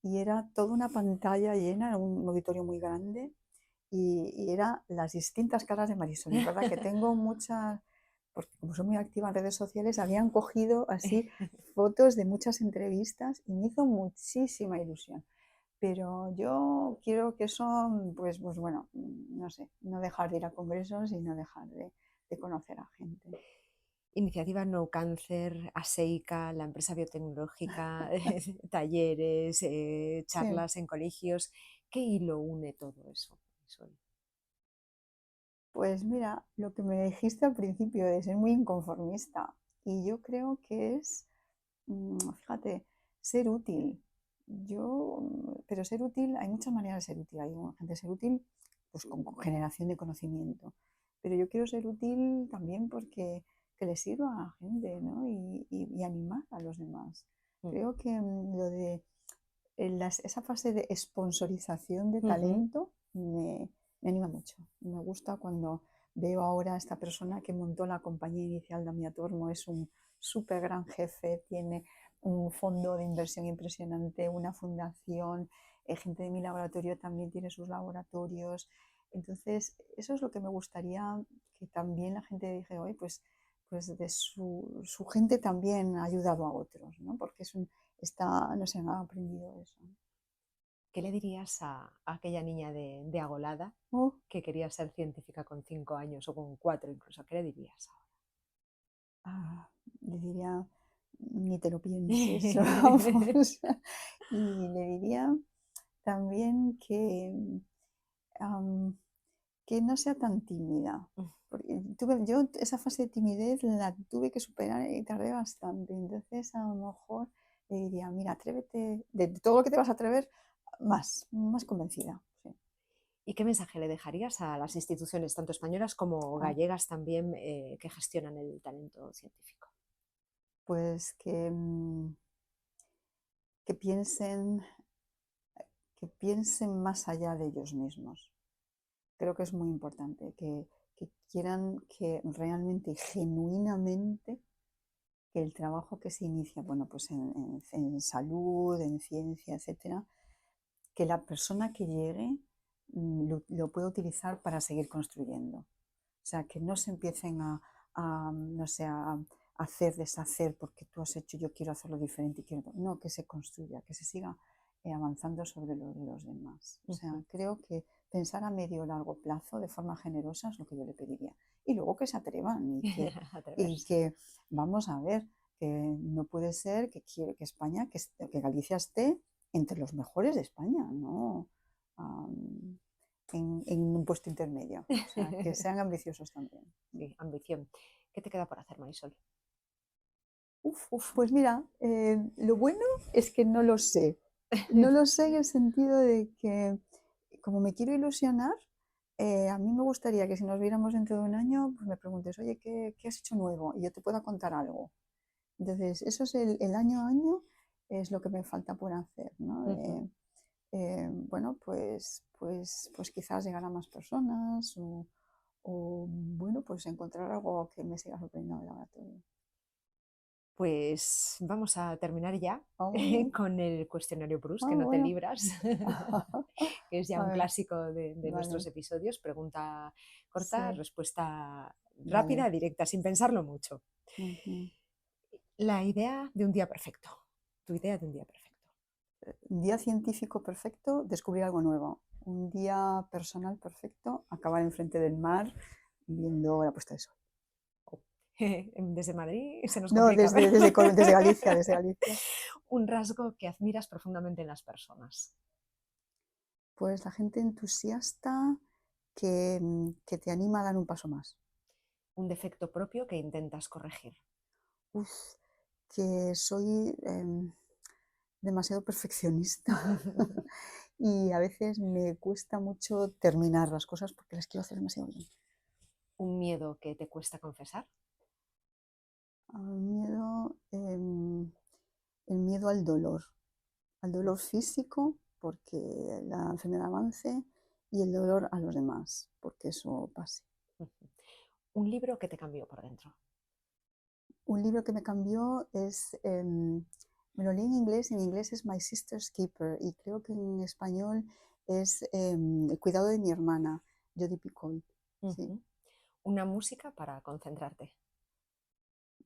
y era toda una pantalla llena, era un auditorio muy grande y era las distintas caras de Marisol. Y es verdad que tengo muchas, porque como soy muy activa en redes sociales, habían cogido así fotos de muchas entrevistas y me hizo muchísima ilusión. Pero yo quiero que eso, pues bueno, no sé, no dejar de ir a congresos y no dejar de conocer a gente. Iniciativa No Cáncer, ASEICA, la empresa biotecnológica, talleres, Sí, charlas en colegios. ¿Qué hilo une todo eso, Marisol? pues mira, lo que me dijiste al principio de ser muy inconformista, y yo creo que es, fíjate, ser útil. Pero ser útil, hay muchas maneras de ser útil. Hay gente de ser útil pues con generación de conocimiento, pero yo quiero ser útil también porque que le sirva a la gente, ¿no? Y animar a los demás. Mm. Creo que lo de esa fase de sponsorización de Ujú. talento me anima mucho. Me gusta cuando veo ahora a esta persona que montó la compañía inicial de Amiatormo, es un súper gran jefe, tiene un fondo de inversión impresionante, una fundación, gente de mi laboratorio también tiene sus laboratorios. Entonces, eso es lo que me gustaría que también la gente dije, hoy pues de su gente también ha ayudado a otros, ¿no? Porque no sé, ha aprendido eso. ¿Qué le dirías a aquella niña de Agolada Oh, que quería ser científica con 5 años o con 4 incluso? ¿Qué le dirías ah, le diría, ni te lo pienses, ahora? vamos. Y le diría también am, que no sea tan tímida. Porque yo esa fase de timidez la tuve que superar y tardé bastante. Entonces, a lo mejor le diría, mira, atrévete, de todo lo que te vas a atrever, más convencida. Sí. ¿Y qué mensaje le dejarías a las instituciones, tanto españolas como Ah, gallegas también, que gestionan el talento científico? pues que piensen, que piensen más allá de ellos mismos. Creo que es muy importante, que quieran que realmente, genuinamente, que el trabajo que se inicia, bueno, pues en salud, en ciencia, etcétera, que la persona que llegue lo pueda utilizar para seguir construyendo. O sea, que no se empiecen no sé, a hacer, deshacer, porque tú has hecho, yo quiero hacerlo diferente y quiero. No, que se construya, que se siga avanzando sobre lo de los demás. O sea, creo que pensar a medio o largo plazo de forma generosa es lo que yo le pediría. Y luego que se atrevan y Atreverse. que vamos a ver, que no puede ser que España, que Galicia esté entre los mejores de España, ¿no? Um, en un puesto intermedio. O sea, que sean ambiciosos también. Sí, ambición. ¿Qué te queda por hacer, Marisol? Pues mira, lo bueno es que no lo sé. No lo sé en el sentido de que, como me quiero ilusionar, a mí me gustaría que si nos viéramos dentro de un año, pues me preguntes, oye, ¿qué has hecho nuevo? Y yo te pueda contar algo. Entonces, eso es el año a año, es lo que me falta por hacer, ¿no? Bueno, pues quizás llegar a más personas bueno, pues encontrar algo que me siga sorprendiendo en el laboratorio. Pues vamos a terminar ya Oh, con el cuestionario Proust, que no te bueno. libras, que es ya A un ver, clásico de nuestros vale. episodios. Pregunta corta, Sí, respuesta rápida, vale. directa, sin pensarlo mucho. Ujú. La idea de un día perfecto. Tu idea de un día perfecto. Un día científico perfecto, descubrir algo nuevo. Un día personal perfecto, acabar enfrente del mar viendo la puesta de sol. Desde Madrid se nos No, complica, pero desde Galicia, desde Galicia. un rasgo que admiras profundamente en las personas. Pues la gente entusiasta que te anima a dar un paso más. Un defecto propio que intentas corregir. Uf, que soy demasiado perfeccionista y a veces me cuesta mucho terminar las cosas porque las quiero hacer demasiado bien. Un miedo que te cuesta confesar. Al miedo, el miedo al dolor físico porque la enfermedad avance y el dolor a los demás porque eso pase. Un libro que te cambió por dentro. Un libro que me cambió es, me lo leí en inglés es My Sister's Keeper y creo que en español es El cuidado de mi hermana, Jodi Picoult. Sí. Una música para concentrarte.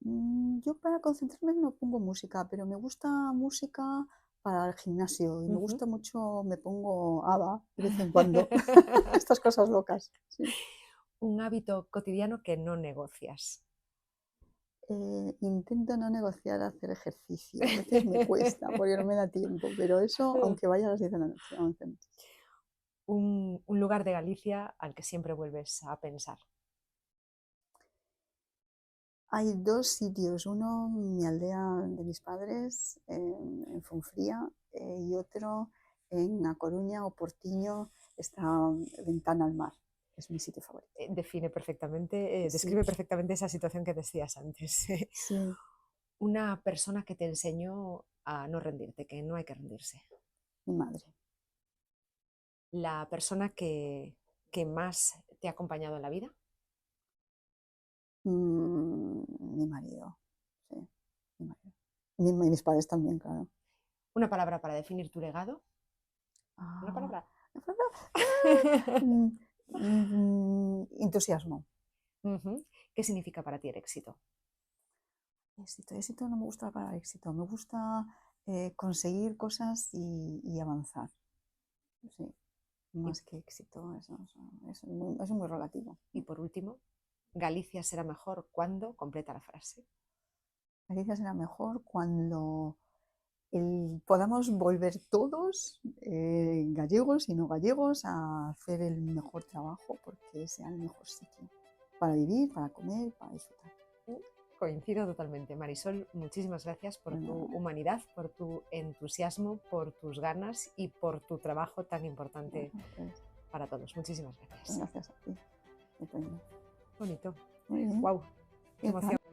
Yo para concentrarme no pongo música, pero me gusta música para el gimnasio y me gusta mucho, me pongo ABBA de vez en cuando, estas cosas locas. Sí. Un hábito cotidiano que no negocias. Intento no negociar hacer ejercicio, a veces me cuesta porque no me da tiempo, pero eso aunque vaya a las 10 de la noche, 11 noches. Un lugar de Galicia al que siempre vuelves a pensar. Hay dos sitios, uno en mi aldea de mis padres, en Fonfría, y otro en A Coruña o Portiño, está Ventana al Mar, es mi sitio favorito. Define perfectamente, Sí, describe perfectamente esa situación que decías antes. sí, Una persona que te enseñó a no rendirte, que no hay que rendirse. mi madre. La persona que más te ha acompañado en la vida. Mi marido, sí, mi marido. Y mis padres también, claro. Una palabra para definir tu legado. Una Ah, palabra. mm, entusiasmo. ¿Qué significa para ti el éxito? Éxito no me gusta la palabra éxito, me gusta conseguir cosas y avanzar. Sí, Y, más que éxito, es muy relativo. y por último, Galicia será mejor cuando completa la frase. Galicia será mejor cuando podamos volver todos, gallegos y no gallegos, a hacer el mejor trabajo porque sea el mejor sitio para vivir, para comer, para disfrutar. Coincido totalmente. Marisol, muchísimas gracias por tu humanidad, por tu entusiasmo, por tus ganas y por tu trabajo tan importante para todos. Muchísimas gracias. Gracias a ti. Estupendo. Bonito. Muy bien. Wow. Qué emoción.